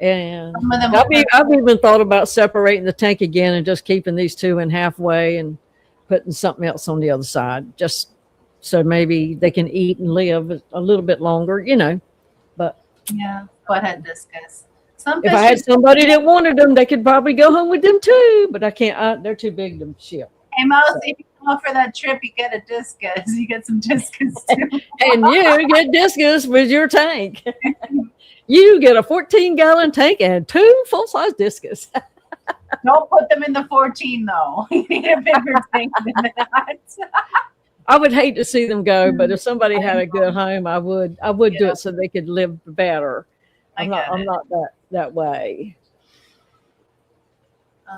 And Some of them I've even thought about separating the tank again and just keeping these two in halfway and putting something else on the other side, just so maybe they can eat and live a little bit longer, But yeah. Go ahead, discus. Some if I had fishes, somebody that wanted them, they could probably go home with them too. But I can't. They're too big to ship. hey Mouse, if you come up for that trip, you get a discus. You get some discus too. And you get discus with your tank. You get a 14-gallon tank and two full-size discus. Don't put them in the 14 though. You need a bigger tank than that. I would hate to see them go, but if somebody had a good home, I would do Yeah. it so they could live better. I'm not that way.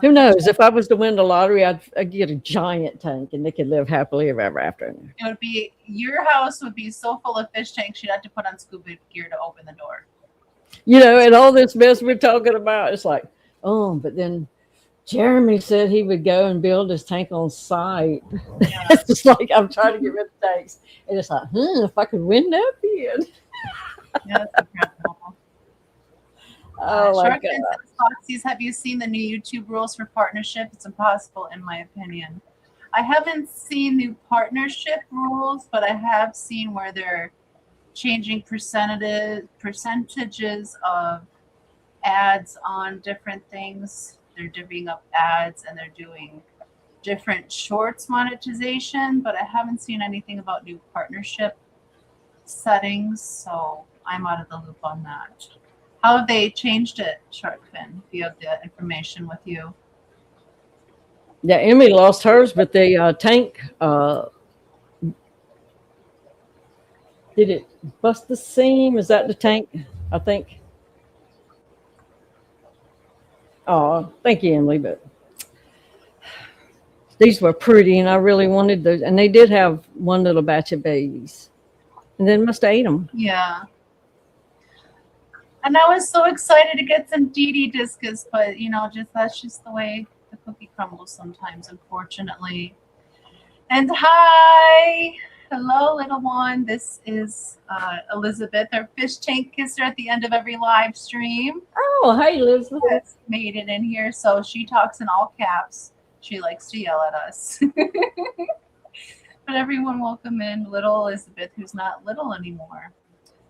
Who knows? If I was to win the lottery, I'd get a giant tank and they could live happily ever after. It would be, your house would be so full of fish tanks you'd have to put on scuba gear to open the door. And all this mess we're talking about, it's like, but then Jeremy said he would go and build his tank on site. Yeah. It's just like I'm trying to get rid of tanks. And it's like, if I could win that bid. Yeah, that's incredible. Oh my Shark God. Fins and Foxies, have you seen the new YouTube rules for partnership? It's impossible, in my opinion. I haven't seen the partnership rules, but I have seen where they're changing percentages of ads on different things. They're divvying up ads and they're doing different shorts monetization, but I haven't seen anything about new partnership settings, so I'm out of the loop on that. How have they changed it, Sharkfin? If you have the information with you. Yeah, Emmy lost hers, but the tank, did it bust the seam? Is that the tank? I think. Oh, thank you, Emily. But these were pretty, and I really wanted those. And they did have one little batch of babies, and then must have ate them. Yeah. And I was so excited to get some Didi discus, but that's just the way the cookie crumbles sometimes, unfortunately. And hi, hello, little one. This is Elizabeth, our fish tank kisser at the end of every live stream. Oh, hey, Elizabeth. Yes, made it in here, so she talks in all caps. She likes to yell at us. But everyone welcome in little Elizabeth, who's not little anymore.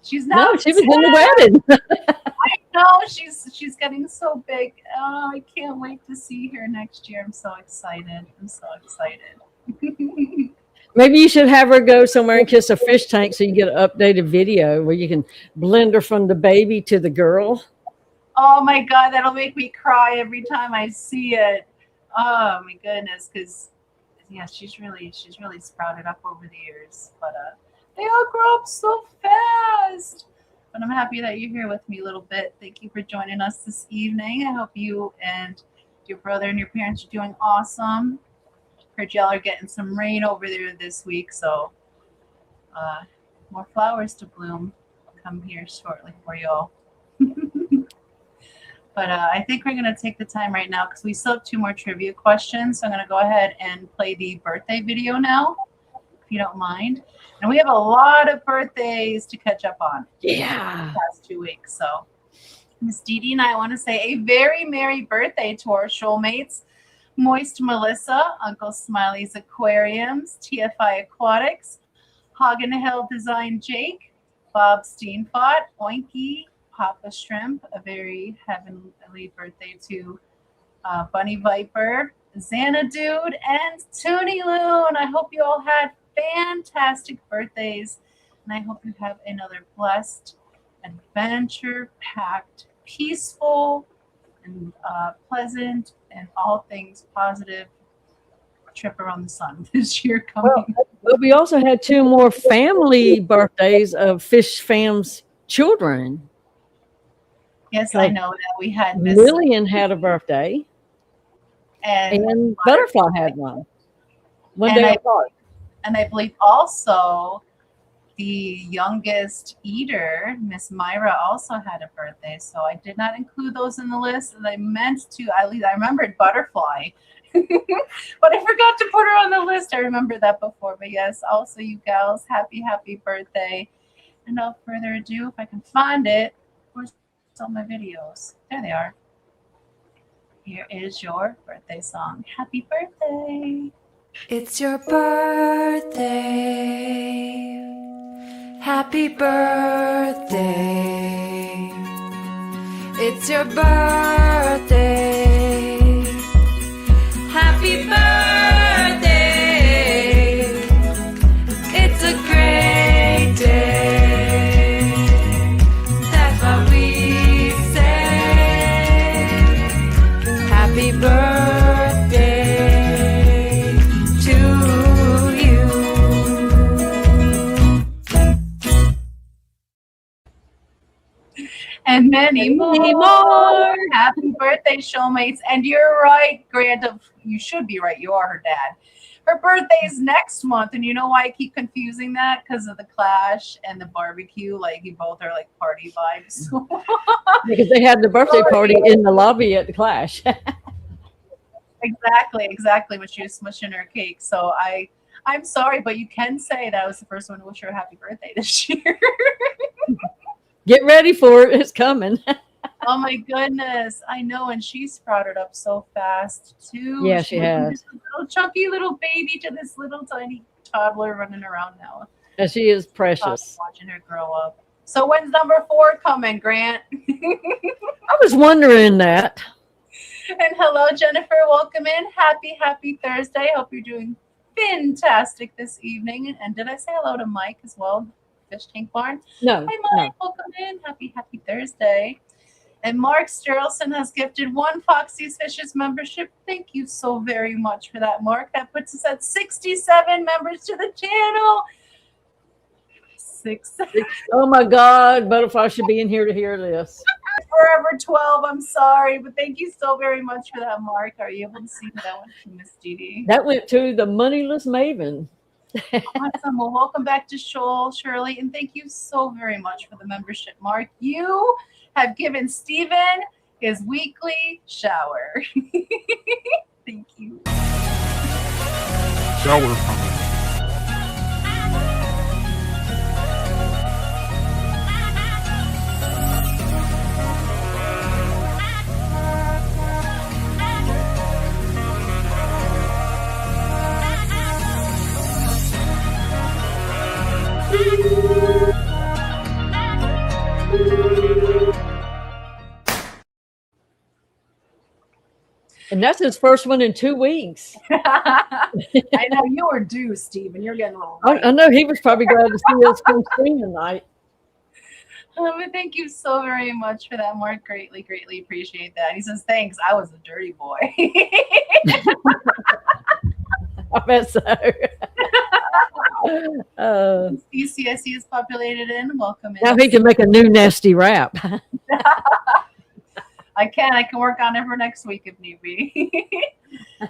She's not. No, she was in the wedding. I know she's getting so big. Oh, I can't wait to see her next year. I'm so excited. Maybe you should have her go somewhere and kiss a fish tank so you get an updated video where you can blend her from the baby to the girl. Oh my God, that'll make me cry every time I see it. Oh my goodness, because yeah, she's really sprouted up over the years. But they all grow up so fast. But I'm happy that you're here with me a little bit. Thank you for joining us this evening. I hope you and your brother and your parents are doing awesome. Heard y'all are getting some rain over there this week, so more flowers to bloom come here shortly for y'all. But I think we're going to take the time right now because we still have 2 more trivia questions. So I'm going to go ahead and play the birthday video now, if you don't mind. And we have a lot of birthdays to catch up on. Yeah. The past 2 weeks. So Miss Didi and I want to say a very merry birthday to our shoalmates. Moist Melissa, Uncle Smiley's Aquariums, TFI Aquatics, Hog and Hill Design Jake, Bob Steenfot, Oinky, Papa Shrimp, a very heavenly birthday to Bunny Viper, Xanadude, and Toonie Loon. I hope you all had fantastic birthdays, and I hope you have another blessed, adventure-packed, peaceful, and pleasant, and all things positive trip around the sun this year coming. Well, but we also had 2 more family birthdays of Fish Fam's children. Yes, So I know that we had Miss Lillian had a birthday, and Butterfly had one. One And day I- apart. And I believe also the youngest eater, Miss Myra, also had a birthday. So I did not include those in the list. And I meant to, at least I remembered Butterfly. But I forgot to put her on the list. I remember that before. But yes, also you gals, happy birthday. And without further ado, if I can find it, where's all my videos? There they are. Here is your birthday song. Happy birthday. It's your birthday. Happy birthday. It's your birthday. Happy birthday. It's a great day. That's what we say. Happy birthday to you. And many more. Happy birthday, showmates. And you're right, Grant. You should be right. You are her dad. Her birthday is next month. And you know why I keep confusing that? Because of the Clash and the barbecue. Like, you both are like party vibes. Because they had the birthday party in the lobby at the Clash. Exactly. When she was smushing her cake. So I'm sorry, but you can say that I was the first one to wish her a happy birthday this year. Get ready for it. It's coming. Oh my goodness. I know. And she sprouted up so fast too. Yeah, she went from has. this little chunky little baby to this little tiny toddler running around now. And she is precious. Watching her grow up. So when's number 4 coming, Grant? I was wondering that. And hello, Jennifer. Welcome in. Happy Thursday. Hope you're doing fantastic this evening. And did I say hello to Mike as well? Fish Tank Barn. No, Hi, Mike. Welcome in. Happy Thursday. And Mark Sterlson has gifted 1 Foxy's Fishes membership. Thank you so very much for that, Mark. That puts us at 67 members to the channel. 6. Oh my God, Butterfly should be in here to hear this. Forever 12. I'm sorry, but thank you so very much for that, Mark. Are you able to see that one from Miss Didi? That went to the Moneyless Maven. Awesome. Well, welcome back to Shoal, Shirley, and thank you so very much for the membership, Mark. You have given Steven his weekly shower. Thank you. Shower coming. And that's his first one in 2 weeks. I know you were due, Steven. You're getting all I know he was probably glad to see us come screen tonight. But thank you so very much for that, Mark. Greatly appreciate that. He says, thanks. I was a dirty boy. I bet so. CCSE is populated in. Welcome in. Now he can make a new nasty rap. I can work on it for next week if need be.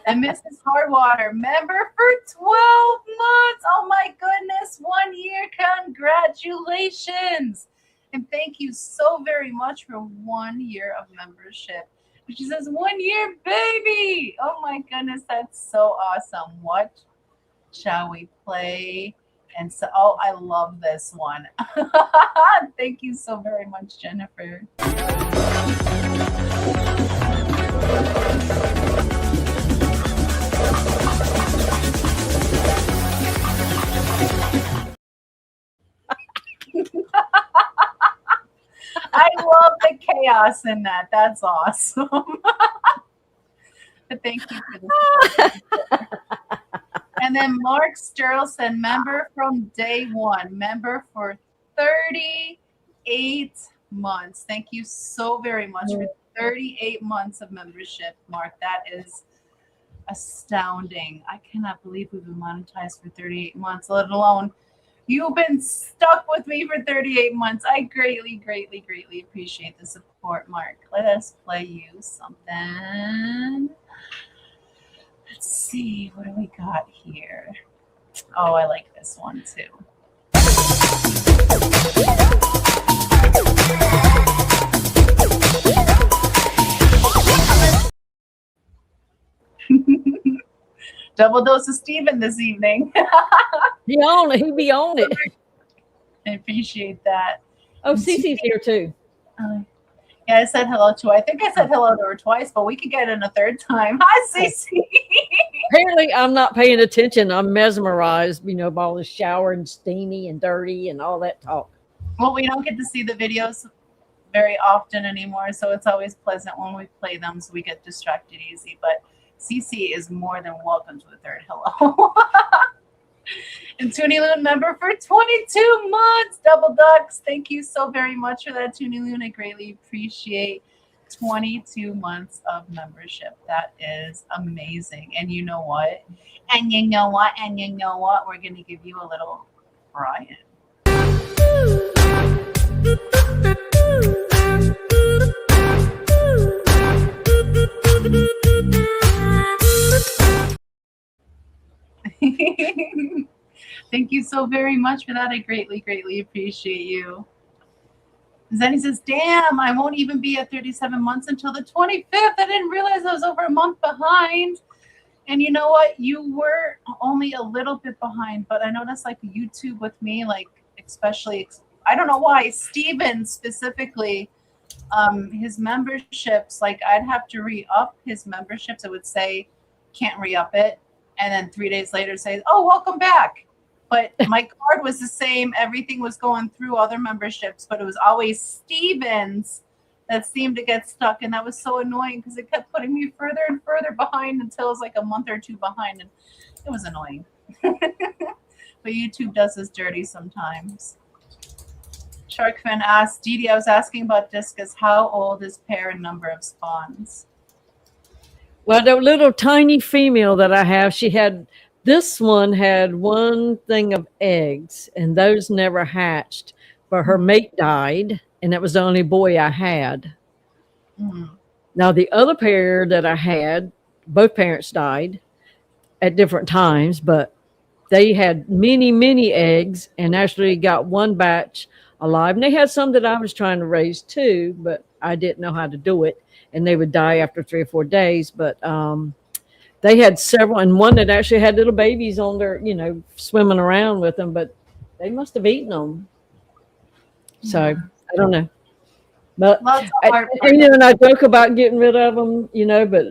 And Mrs. Hardwater, member for 12 months. Oh my goodness, 1 year. Congratulations. And thank you so very much for 1 year of membership. She says, 1 year, baby. Oh my goodness, that's so awesome. What shall we play? And so, oh, I love this one. Thank you so very much, Jennifer. I love the chaos in that. That's awesome. But thank you for this. And then Mark Sterlson, member from day one, member for 38 months. Thank you so very much for 38 months of membership, Mark. That is astounding. I cannot believe we've been monetized for 38 months, let alone you've been stuck with me for 38 months. I greatly, greatly, greatly appreciate the support, Mark. Let us play you something. Let's see, what do we got here? Oh, I like this one too. Double dose of Steven this evening. He on it. He be on it. I appreciate that. Oh, Cece's here too. Yeah, I said hello to her. I think I said hello to her twice, but we could get in a third time. Hi, Cece. Apparently, I'm not paying attention. I'm mesmerized, by all the shower and steamy and dirty and all that talk. Well, we don't get to see the videos very often anymore, so it's always pleasant when we play them, so we get distracted easy. But Cece is more than welcome to a third hello. And Toonie Loon member for 22 months. Double Ducks. Thank you so very much for that, Toonie Loon. I greatly appreciate 22 months of membership. That is amazing. And you know what? And you know what? And you know what? We're going to give you a little Brian. Thank you so very much for that. I greatly, greatly appreciate you. Zenny says, damn, I won't even be at 37 months until the 25th. I didn't realize I was over a month behind. And you know what? You were only a little bit behind, but I noticed like YouTube with me, like especially, I don't know why, Steven specifically, his memberships, like I'd have to re-up his memberships. It would say, can't re-up it. And then 3 days later say, oh, welcome back. But my card was the same. Everything was going through other memberships, but it was always Steven's that seemed to get stuck. And that was so annoying because it kept putting me further and further behind until it was like a month or two behind. And it was annoying. But YouTube does us dirty sometimes. Sharkfin asked, Didi, I was asking about discus. How old is pair and number of spawns? Well, the little tiny female that I have, this one had one thing of eggs, and those never hatched. But her mate died, and that was the only boy I had. Mm. Now, the other pair that I had, both parents died at different times, but they had many, many eggs and actually got one batch alive. And they had some that I was trying to raise too, but I didn't know how to do it. And they would die after 3 or 4 days. But they had several, and one that actually had little babies on there, swimming around with them, but they must have eaten them. So I don't know. But and I joke about getting rid of them, but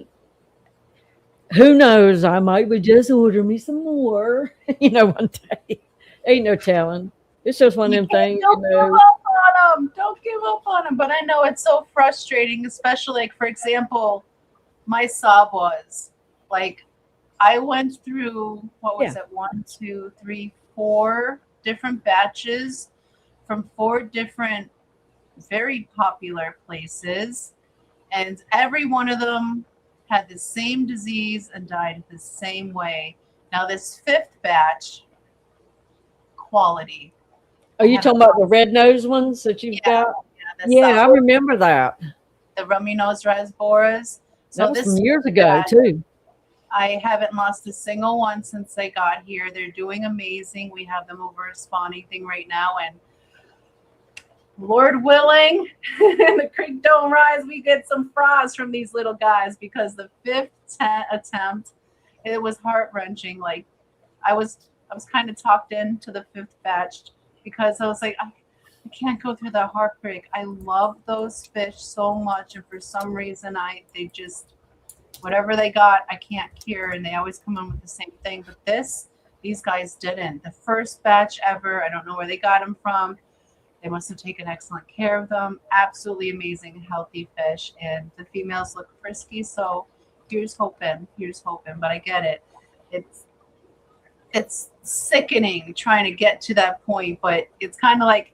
who knows? I might be just order me some more, one day. Ain't no telling. It's just one of them things. Don't give up on them. Don't give up on them. But I know it's so frustrating, especially like, for example, my sob was like, I went through, what was it? 1, 2, 3, 4 different batches from 4 different very popular places. And every one of them had the same disease and died the same way. Now this 5th batch, quality. Are you talking about the red nose ones that you've got? Yeah, I remember that. The rummy nose rasboras. So That was this from years ago too. I haven't lost a single one since they got here. They're doing amazing. We have them over a spawning thing right now, and Lord willing, the creek don't rise, we get some frost from these little guys, because the 5th attempt, it was heart-wrenching. Like I was kind of talked into the 5th batch, because I was like, I can't go through that heartbreak. I love those fish so much, and for some reason they just, whatever they got, I can't cure, and they always come in with the same thing. But these guys didn't. The first batch ever, I don't know where they got them from. They must have taken excellent care of them. Absolutely amazing, healthy fish, and the females look frisky. So here's hoping. But I get it. It's sickening trying to get to that point, but it's kind of like,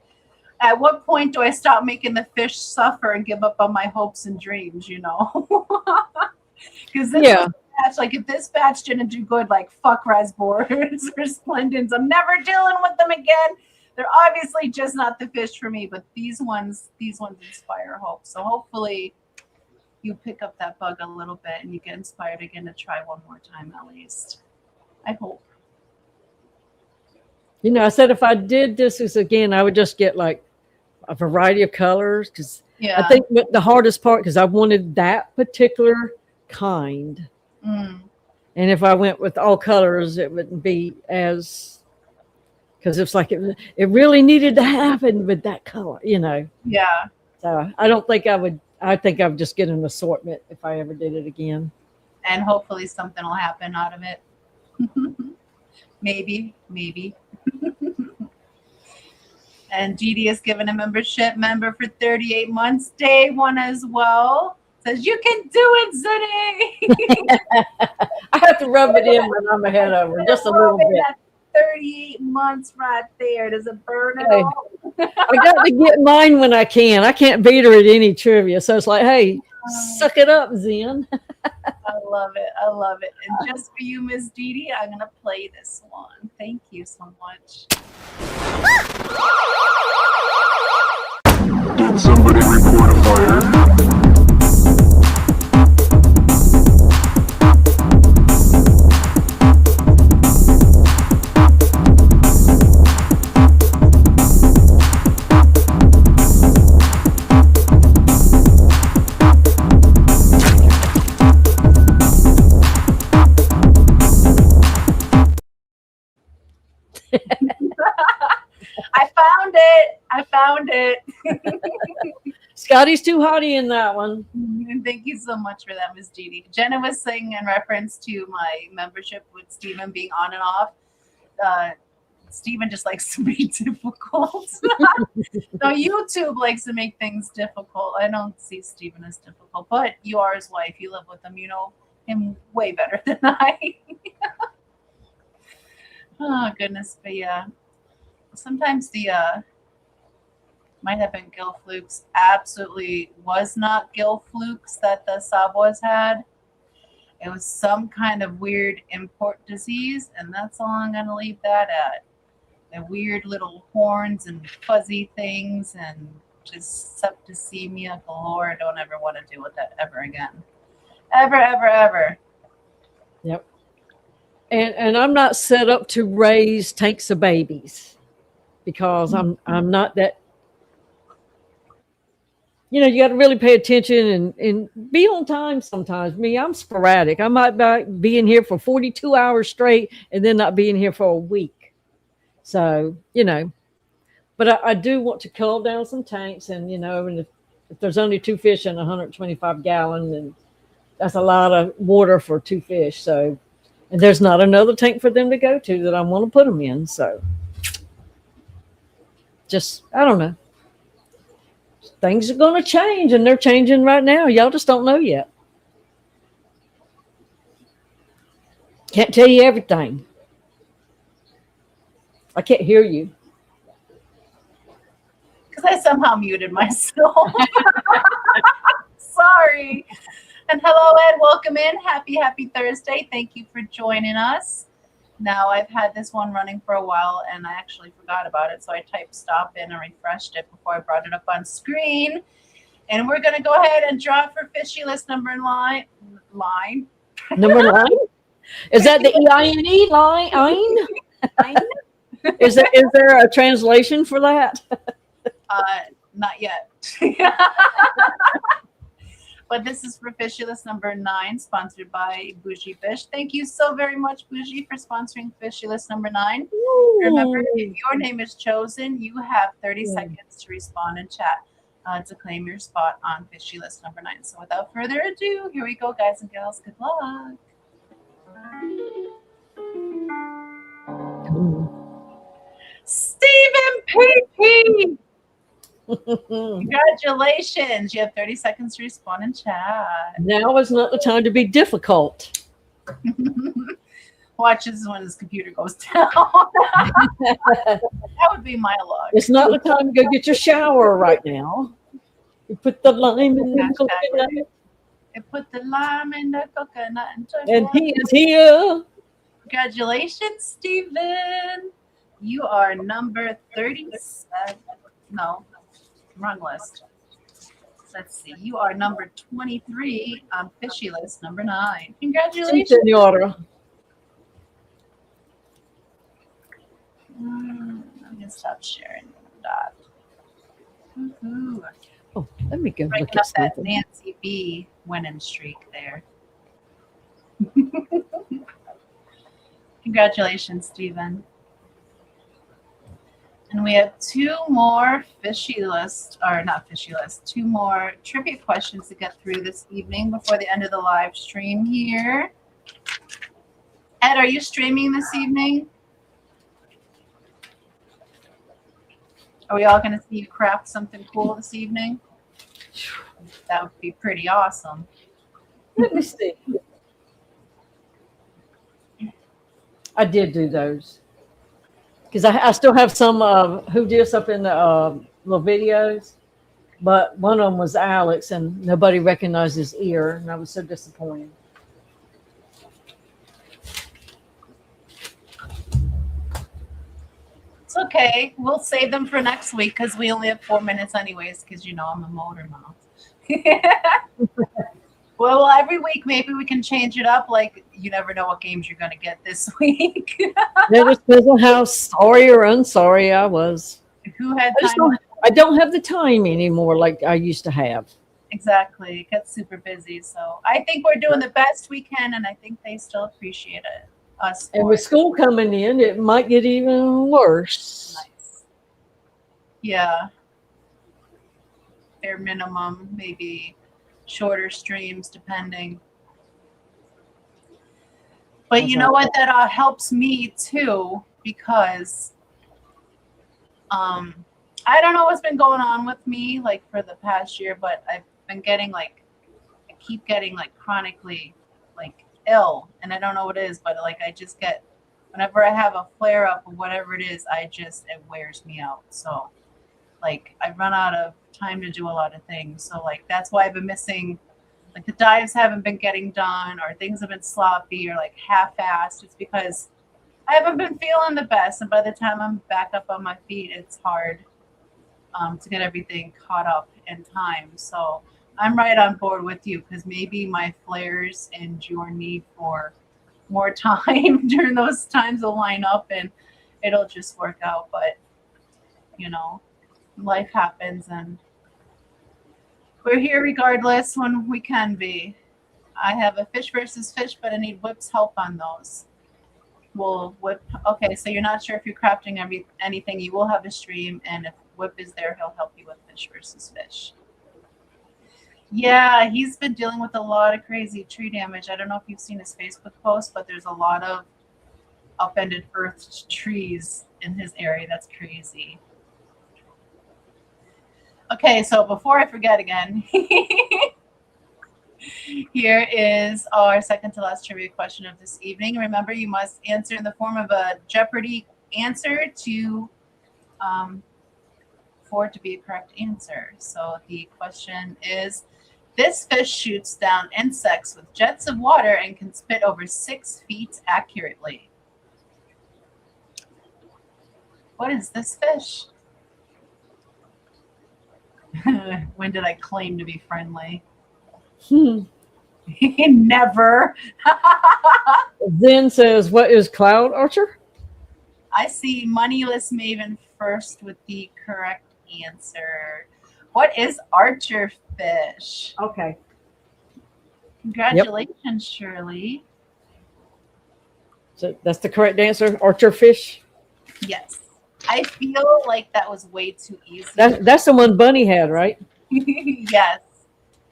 at what point do I stop making the fish suffer and give up on my hopes and dreams? Because batch, like if this batch didn't do good, like fuck rasboras or splendens, I'm never dealing with them again. They're obviously just not the fish for me, but these ones inspire hope. So hopefully you pick up that bug a little bit and you get inspired again to try one more time at least. I hope. I said if I did this again, I would just get like a variety of colors, because I think the hardest part, because I wanted that particular kind. And if I went with all colors, it wouldn't be as, because it's like it really needed to happen with that color, Yeah. So I don't think I would. I think I would just get an assortment if I ever did it again. And hopefully something will happen out of it. maybe. And Didi has given a member for 38 months, day 1 as well. Says, you can do it, Zuni. I have to rub it in when I'm ahead of her, just a little bit. 38 months right there. Does it burn at all? I got to get mine when I can. I can't beat her at any trivia. So it's like, hey, suck it up, Zen. I love it. And just for you, Miss Didi, I'm going to play this one. Thank you so much. Did somebody report a fire? I found it. Scotty's too hotty in that one. And thank you so much for that, Miss Didi. Jenna was saying in reference to my membership with Steven being on and off. Steven just likes to be difficult. So YouTube likes to make things difficult. I don't see Steven as difficult, but you are his wife. You live with him. You know him way better than I. Oh, goodness. But yeah, sometimes the might have been gill flukes. Absolutely was not gill flukes that the Saboas had. It was some kind of weird import disease, and that's all I'm going to leave that at. The weird little horns and fuzzy things and just septicemia galore. I don't ever want to deal with that ever again. Ever. Yep. And I'm not set up to raise tanks of babies because I'm not that. You know, you got to really pay attention and be on time sometimes. Me, I'm sporadic. I might be in here for 42 hours straight and then not be in here for a week. So, you know, but I do want to cull down some tanks. And, you know, and if there's only 2 fish in 125 gallon, then that's a lot of water for 2 fish. So, and there's not another tank for them to go to that I want to put them in. So just, I don't know. Things are going to change, and they're changing right now. Y'all just don't know yet. Can't tell you everything. I can't hear you. Because I somehow muted myself. Sorry. And hello, Ed. Welcome in. Happy Thursday. Thank you for joining us. Now I've had this one running for a while and I actually forgot about it. So I typed stop in and refreshed it before I brought it up on screen. And we're going to go ahead and draw for fishy list number line. Number 9? Is that the EINE line? Is there a translation for that? Not yet. But this is for fishy list number 9, sponsored by Bougie Fish. Thank you so very much, Bougie, for sponsoring fishy list number 9. Remember, if your name is chosen, you have 30 seconds to respond in chat to claim your spot on fishy list number 9. So without further ado, here we go, guys and gals. Good luck. Stephen P.P. Congratulations. You have 30 seconds to respond in chat. Now is not the time to be difficult. Watch this when his computer goes down. That would be my luck. It's not the time to go get your shower right now. You put the lime in the coconut. I put the lime in the coconut And he is here. Congratulations, Stephen. You are number 37. No, wrong list. Let's see. You are number 23 on fishy list number 9. Congratulations. Senora. I'm going to stop sharing that. Woohoo. Oh, let me go Breaking look up at that something. Nancy B winning streak there. Congratulations, Stephen. And we have 2 more two more trivia questions to get through this evening before the end of the live stream here. Ed, are you streaming this evening? Are we all going to see you craft something cool this evening? That would be pretty awesome. Let me see. I did do those. Because I still have some who did us up in the little videos. But one of them was Alex, and nobody recognized his ear. And I was so disappointed. It's okay. We'll save them for next week because we only have 4 minutes anyways because, you know, I'm a motor mouth. Well, every week maybe we can change it up. Like, you never know what games you're going to get this week. It just depends on how sorry or unsorry I was. Who had I time? don't have the time anymore like I used to have. Exactly. It gets super busy. So I think we're doing the best we can, and I think they still appreciate it. Us. And with school coming in, it might get even worse. Nice. Yeah. Bare minimum, maybe shorter streams, depending. But you know what? That helps me too, because I don't know what's been going on with me like for the past year, but I've been getting I keep getting chronically ill, and I don't know what it is, but I just get, whenever I have a flare up or whatever it is, it wears me out. So I run out of time to do a lot of things. So that's why I've been missing, the dives haven't been getting done, or things have been sloppy or half-assed. It's because I haven't been feeling the best, and by the time I'm back up on my feet, it's hard to get everything caught up in time. So I'm right on board with you, because maybe my flares and your need for more time during those times will line up and it'll just work out. But you know, life happens and we're here regardless when we can be. I have a fish versus fish, but I need Whip's help on those. Well, Whip, okay, so you're not sure if you're crafting anything. You will have a stream, and if Whip is there, he'll help you with fish versus fish. Yeah, he's been dealing with a lot of crazy tree damage. I don't know if you've seen his Facebook post, but there's a lot of upended earthed trees in his area. That's crazy. Okay, so before I forget again, here is our second to last trivia question of this evening. Remember, you must answer in the form of a Jeopardy answer for it to be a correct answer. So the question is, this fish shoots down insects with jets of water and can spit over 6 feet accurately. What is this fish? When did I claim to be friendly? Never. Zen says, what is Cloud Archer? I see Moneyless Maven first with the correct answer. What is Archer fish? Okay. Congratulations, Shirley. So that's the correct answer, Archer fish. Yes. I feel like that was way too easy. That's the one Bunny had, right? Yes.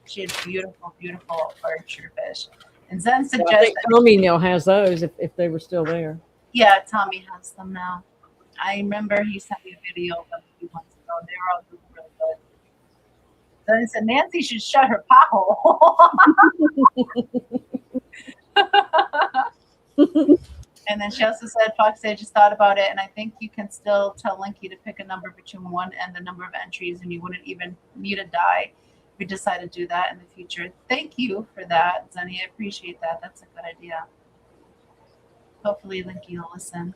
She had beautiful, beautiful Archer fish. And Zen I suggests think that, Tommy now has those if they were still there. yeah, Tommy has them now. I remember he sent me a video of them a few months ago. They were all doing really good. Then he said, Nancy should shut her pothole. And then she also said, Fox, I just thought about it, and I think you can still tell Linky to pick a number between 1 and the number of entries, and you wouldn't even need a die if you decide to do that in the future. Thank you for that, Zenny. I appreciate that. That's a good idea. Hopefully Linky will listen.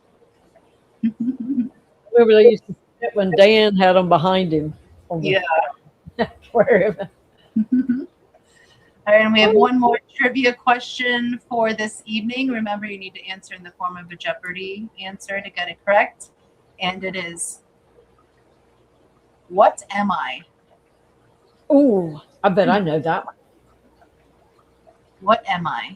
Remember they used to sit when Dan had them behind him. On the aquarium. All right, and we have one more trivia question for this evening. Remember, you need to answer in the form of a Jeopardy answer to get it correct. And it is, what am I? Ooh, I bet I know that one. What am I?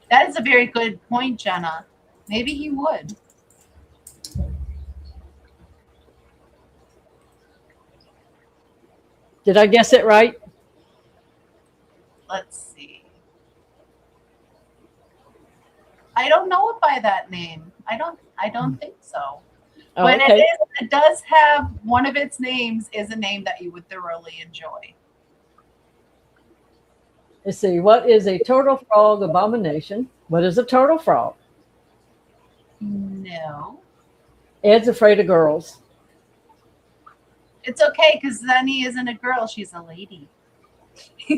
That is a very good point, Jenna. Maybe he would. Did I guess it right? Let's see. I don't know it by that name. I don't think so. Oh, But okay. it does have one of its names is a name that you would thoroughly enjoy. Let's see. What is a turtle frog abomination? What is a turtle frog? No. Ed's afraid of girls. It's okay because Zenny isn't a girl, she's a lady. You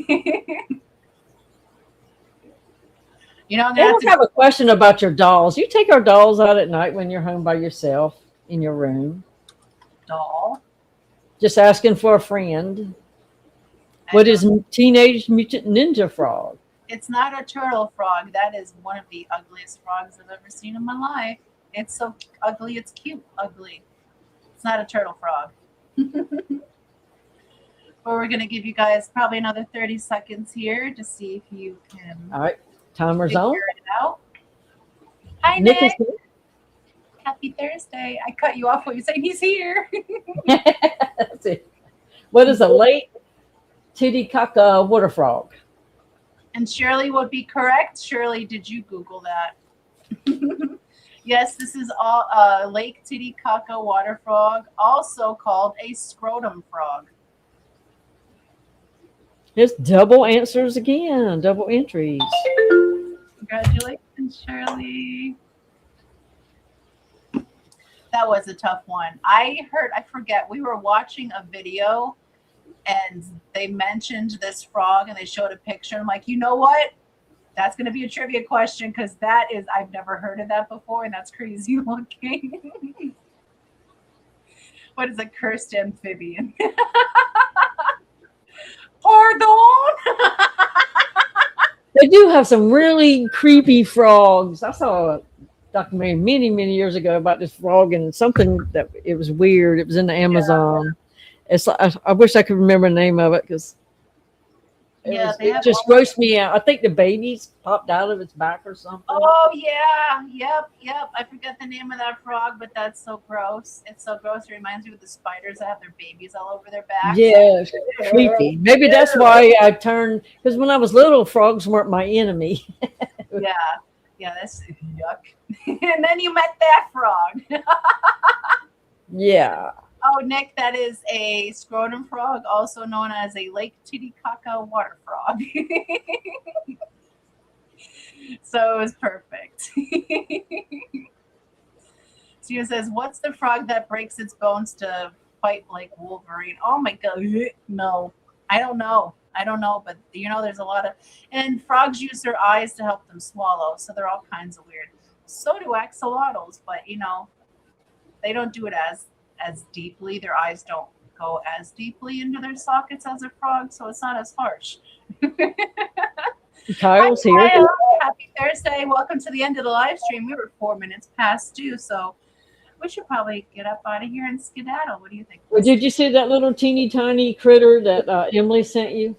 know, I'm I gonna have to have a question about your dolls. You take our dolls out at night when you're home by yourself in your room. doll. Just asking for a friend. What is Teenage Mutant Ninja Frog? It's not a turtle frog. That is one of the ugliest frogs I've ever seen in my life. It's so ugly, it's cute, ugly. It's not a turtle frog. But we're going to give you guys probably another 30 seconds here to see if you can All right, timer's figure on. it out. Hi, Nick Nick. is here. Happy Thursday. I cut you off while you're saying he's here. That's it. What is a late Titicaca water frog? And Shirley would be correct. Shirley, did you Google that? Yes, this is all Lake Titicaca water frog, also called a scrotum frog. It's double answers again, double entries. Congratulations, Shirley. That was a tough one. I forget, we were watching a video and they mentioned this frog and they showed a picture. I'm like, you know what? That's going to be a trivia question because that is, I've never heard of that before and that's crazy looking. What is a cursed amphibian? Pardon? They do have some really creepy frogs. I saw a documentary many, many years ago about this frog and something that it was weird. It was in the Amazon. It's I wish I could remember the name of it because it just grossed me out. I think the babies popped out of its back or something. Oh yeah, yep. I forget the name of that frog, but that's so gross. It's so gross. It reminds me of the spiders that have their babies all over their backs. Yeah, it's creepy. Maybe that's why I turned, because when I was little, frogs weren't my enemy. Yeah, that's yuck. And then you met that frog. Yeah. Oh, Nick, that is a scrotum frog, also known as a Lake Titicaca water frog. So it was perfect. Steven says, what's the frog that breaks its bones to fight like Wolverine? Oh my God. No, I don't know. I don't know, but there's a lot of, and frogs use their eyes to help them swallow, so they're all kinds of weird. So do axolotls, but they don't do it as deeply. Their eyes don't go as deeply into their sockets as a frog, so it's not as harsh. Kyle's Hi, here. Kyle. Happy Thursday. Welcome to the end of the live stream. We were 4 minutes past due, so we should probably get up out of here and skedaddle. What do you think? Well, did you see that little teeny tiny critter that Emily sent you?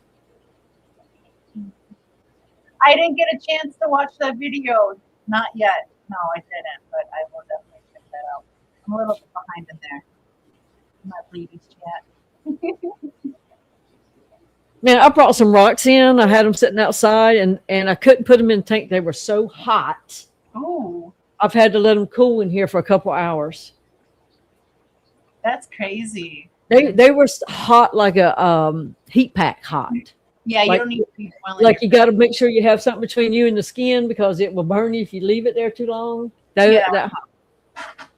I didn't get a chance to watch that video. Not yet. No, I didn't, but I will definitely check that out. I'm a little bit behind in there. I'm not bleeding yet. Man, I brought some rocks in. I had them sitting outside, and I couldn't put them in the tank. They were so hot. Oh, I've had to let them cool in here for a couple hours. that's crazy. They were hot like a heat pack hot. Yeah, you Like- don't need to be boiling. Like you got to make sure you have something between you and the skin because it will burn you if you leave it there too long. Yeah. That hot.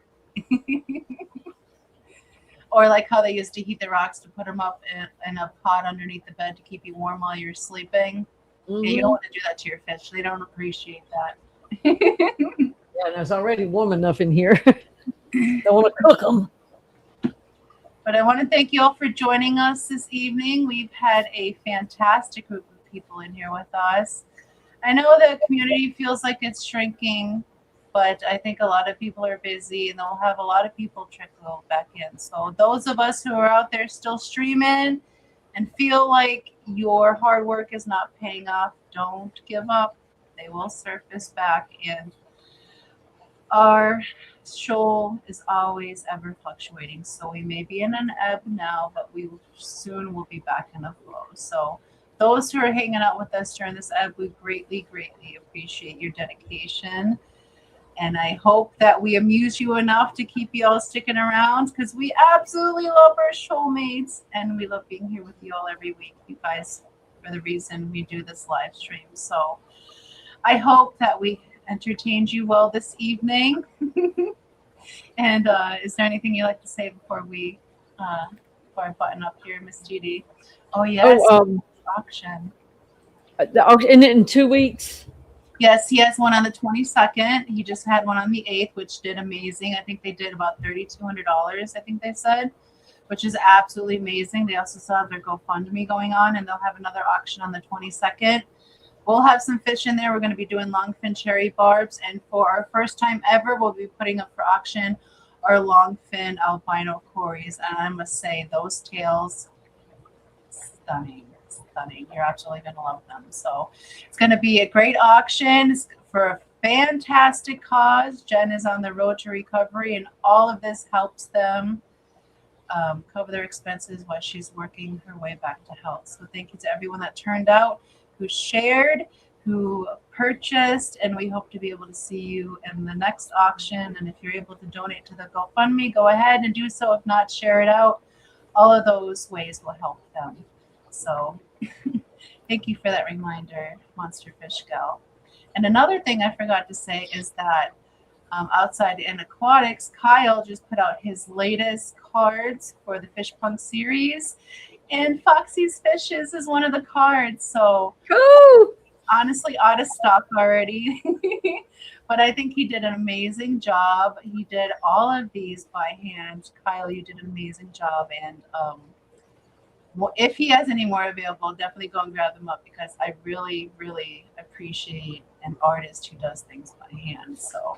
Or like how they used to heat the rocks to put them up in a pot underneath the bed to keep you warm while you're sleeping. Yeah, you don't want to do that to your fish. They don't appreciate that. Yeah, and it's already warm enough in here. Don't want to cook them. But I want to thank you all for joining us this evening. We've had a fantastic group of people in here with us. I know the community feels like it's shrinking, but I think a lot of people are busy and they'll have a lot of people trickle back in. So those of us who are out there still streaming and feel like your hard work is not paying off, don't give up. They will surface back, and our shoal is always ever fluctuating. So we may be in an ebb now, but we soon will be back in a flow. So those who are hanging out with us during this ebb, we greatly, greatly appreciate your dedication. And I hope that we amuse you enough to keep you all sticking around, because we absolutely love our shoalmates and we love being here with you all every week. You guys are the reason we do this live stream. So I hope that we entertained you well this evening. And is there anything you'd like to say before I button up here, Miss Didi? Oh, yes, auction. The auction in 2 weeks. Yes, he has one on the 22nd. He just had one on the 8th, which did amazing. I think they did about $3,200, I think they said, which is absolutely amazing. They also still have their GoFundMe going on, and they'll have another auction on the 22nd. We'll have some fish in there. We're going to be doing longfin cherry barbs, and for our first time ever, we'll be putting up for auction our longfin albino cories. And I must say, those tails, stunning. You're absolutely going to love them. So it's going to be a great auction for a fantastic cause. Jen is on the road to recovery, and all of this helps them cover their expenses while she's working her way back to health. So thank you to everyone that turned out, who shared, who purchased, and we hope to be able to see you in the next auction. And if you're able to donate to the GoFundMe, go ahead and do so. If not, share it out. All of those ways will help them. So thank you for that reminder, Monster Fish Gal. And another thing I forgot to say is that outside in aquatics, Kyle just put out his latest cards for the Fish Punk series, and Foxy's Fishes is one of the cards. So honestly, out of stock already. But I think he did an amazing job. He did all of these by hand. Kyle, you did an amazing job. And well, if he has any more available, definitely go and grab them up, because I really, really appreciate an artist who does things by hand. So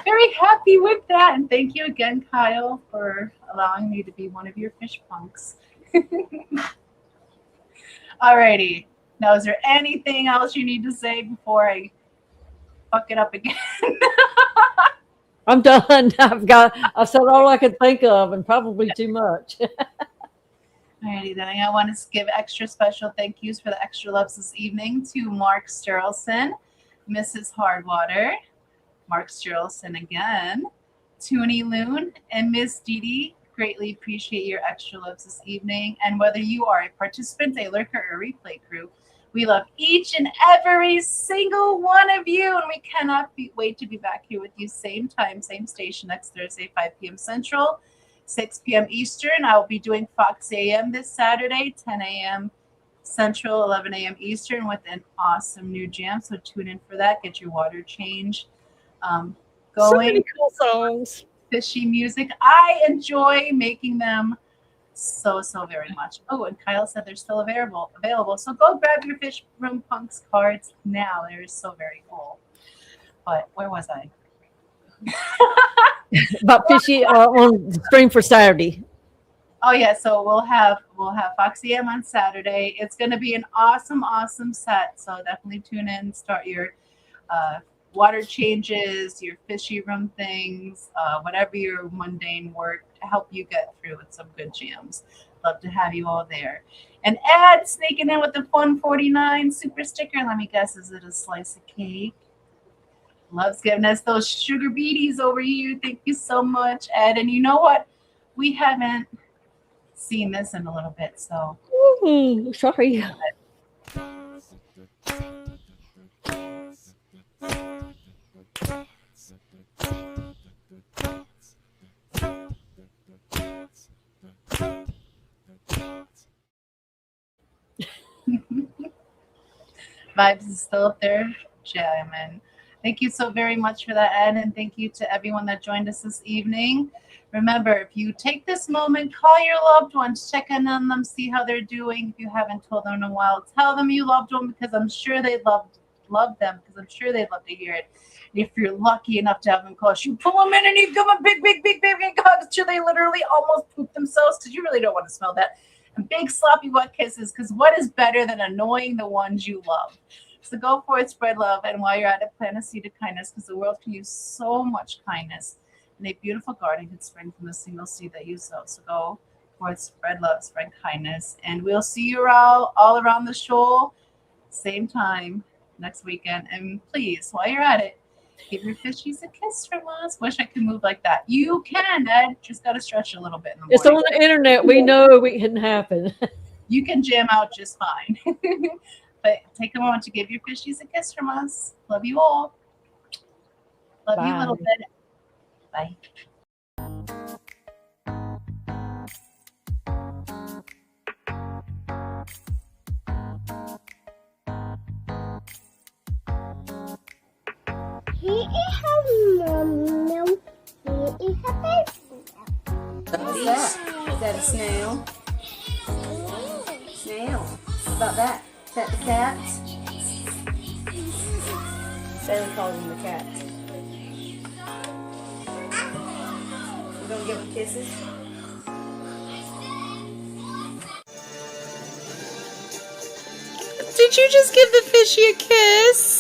very happy with that. And thank you again, Kyle, for allowing me to be one of your fish punks. Alrighty. Now, is there anything else you need to say before I fuck it up again? I'm done. I've said all I could think of, and probably too much. Alrighty, then I want to give extra special thank yous for the extra loves this evening to Mark Sturlson, Mrs. Hardwater, Mark Sturlson again, Toonie Loon, and Miss Didi. Greatly appreciate your extra loves this evening. And whether you are a participant, a lurker, or a replay crew, we love each and every single one of you. And we cannot wait to be back here with you same time, same station next Thursday, 5 p.m. Central, 6 p.m. Eastern. I will be doing Fox AM this Saturday, 10 a.m. Central, 11 a.m. Eastern, with an awesome new jam. So tune in for that. Get your water change So many going. cool songs. Fishy music. I enjoy making them so very much. Oh, and Kyle said they're still available. So go grab your Fish Room Punks cards now. They're so very cool. But where was I? About fishy on the stream for Saturday. Oh yeah, so we'll have Foxy M on Saturday. It's going to be an awesome set. So definitely tune in. Start your water changes, your fishy room things, whatever your mundane work to help you get through with some good jams. Love to have you all there. And Ed sneaking in with the Fun 49 super sticker. Let me guess, is it a slice of cake? Loves giving us those sugar beaties over here. Thank you so much, Ed. And you know what? We haven't seen this in a little bit, so. Ooh, sorry. Vibes is still up there, jamming. Thank you so very much for that, Ed, and thank you to everyone that joined us this evening. Remember, if you take this moment, call your loved ones, check in on them, see how they're doing. If you haven't told them in a while, tell them you loved them, because I'm sure they'd love them, because I'm sure they'd love to hear it. And if you're lucky enough to have them call you, pull them in and you give them big hugs till they literally almost poop themselves, because you really don't want to smell that. And big sloppy wet kisses, because what is better than annoying the ones you love? So go for it, spread love, and while you're at it, plant a seed of kindness, because the world can use so much kindness. And a beautiful garden can spring from a single seed that you sow. So go for it, spread love, spread kindness, and we'll see you all around the show, same time next weekend. And please, while you're at it, give your fishies a kiss from us. Wish I could move like that. You can, Ed. Just got to stretch a little bit in the morning. It's on the internet. We know it can happen. You can jam out just fine. But take a moment to give your fishies a kiss from us. Love you all. Love you a little bit. Bye. Here is her mum. Here is her baby. What's that? Is that a snail? Snail. What about that? Is that the cat? Bailey calls them the cats. You gonna give them kisses? Did you just give the fishy a kiss?